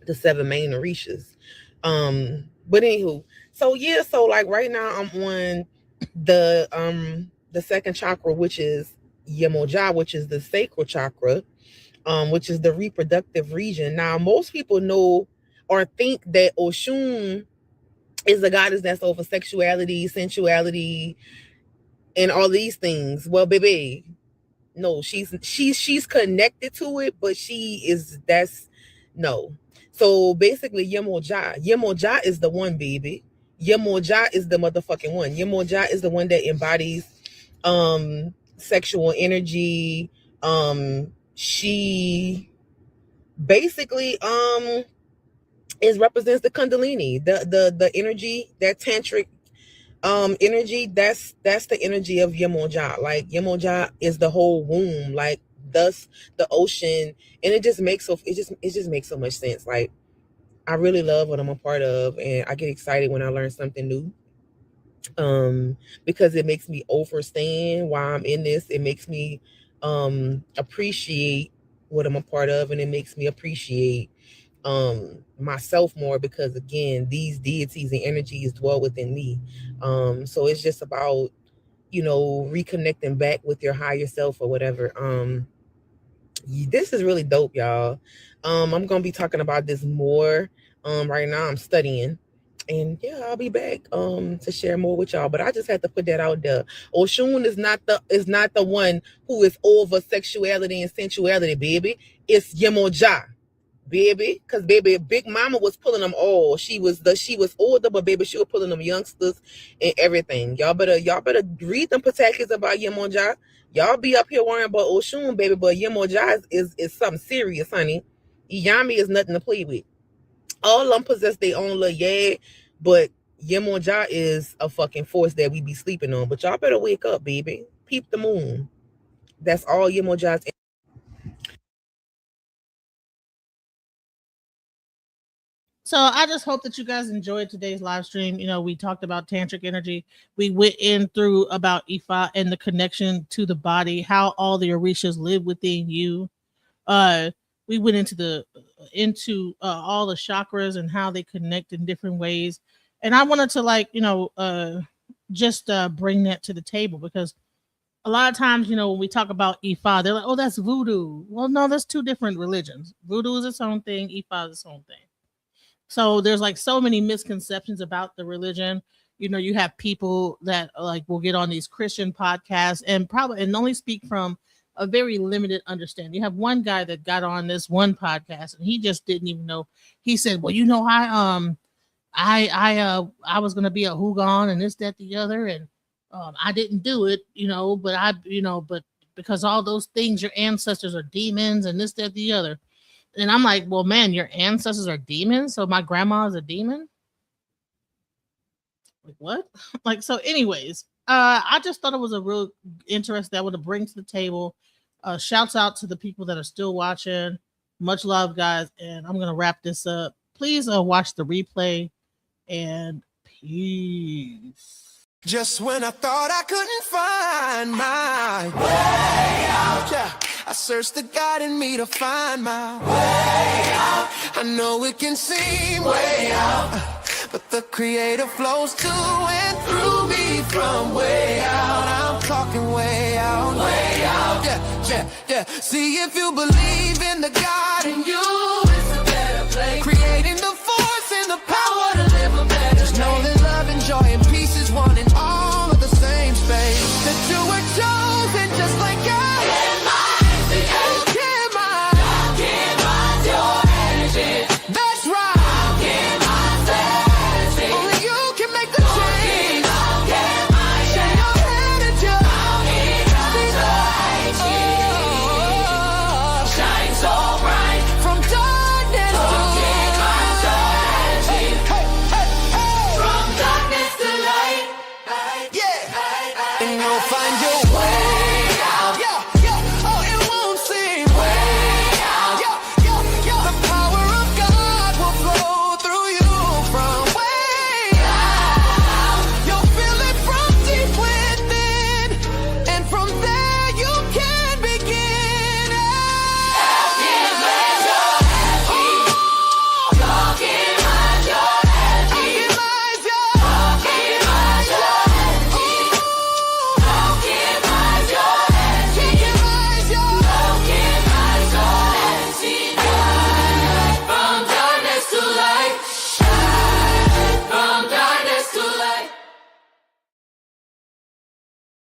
the 7 main orishas. But anywho, so right now I'm on the second chakra, which is Yemoja, which is the sacral chakra, which is the reproductive region. Now, most people know or think that Oshun is the goddess that's over sexuality, sensuality, and all these things. Well, baby, no, she's connected to it, but no. So basically, Yemoja is the one, baby. Yemoja is the motherfucking one. Yemoja is the one that embodies sexual energy. She basically represents the Kundalini, the energy, that tantric energy. That's the energy of Yemoja. Like, Yemoja is the whole womb, like thus the ocean, and it just makes so much sense. Like, I really love what I'm a part of, and I get excited when I learn something new. Because it makes me understand why I'm in this. It makes me appreciate what I'm a part of, and it makes me appreciate myself more, because again, these deities and energies dwell within me. So it's just about, reconnecting back with your higher self or whatever. This is really dope, y'all. I'm gonna be talking about this more. Right now I'm studying, and I'll be back to share more with y'all. But I just had to put that out there. Oshun is not the one who is over sexuality and sensuality, baby. It's Yemoja, baby. Cause baby, Big Mama was pulling them all. She was older, but baby, she was pulling them youngsters and everything. Y'all better read them particulars about Yemoja. Y'all be up here worrying about Oshun, baby, but Yemoja is something serious, honey. Iyami is nothing to play with. All of them possess their own little but Yemoja is a fucking force that we be sleeping on. But y'all better wake up, baby. Peep the moon. That's all Yemoja's. So I just hope that you guys enjoyed today's live stream. We talked about tantric energy. We went in through about Ifa and the connection to the body, how all the orishas live within you. We went into all the chakras and how they connect in different ways. And I wanted to just bring that to the table, because a lot of times, when we talk about Ifa, they're like, oh, that's voodoo. Well, no, that's two different religions. Voodoo is its own thing. Ifa is its own thing. So there's so many misconceptions about the religion. You have people that will get on these Christian podcasts and only speak from a very limited understanding. You have one guy that got on this one podcast and he just didn't even know. He said, well, I was going to be a Hugon and this, that, the other. And I didn't do it, but because all those things, your ancestors are demons and this, that, the other. And I'm like, well, man, your ancestors are demons. So my grandma is a demon. Like, what? So anyways, I just thought it was a real interest that I would bring to the table. Shouts out to the people that are still watching. Much love, guys. And I'm going to wrap this up. Please watch the replay, and peace. Just when I thought I couldn't find my way out, I searched the God in me to find my way out. I know it can seem way out, but the creator flows to and through me from way out. I'm talking way out, way out. Yeah, yeah, yeah. See if you believe in the God in you.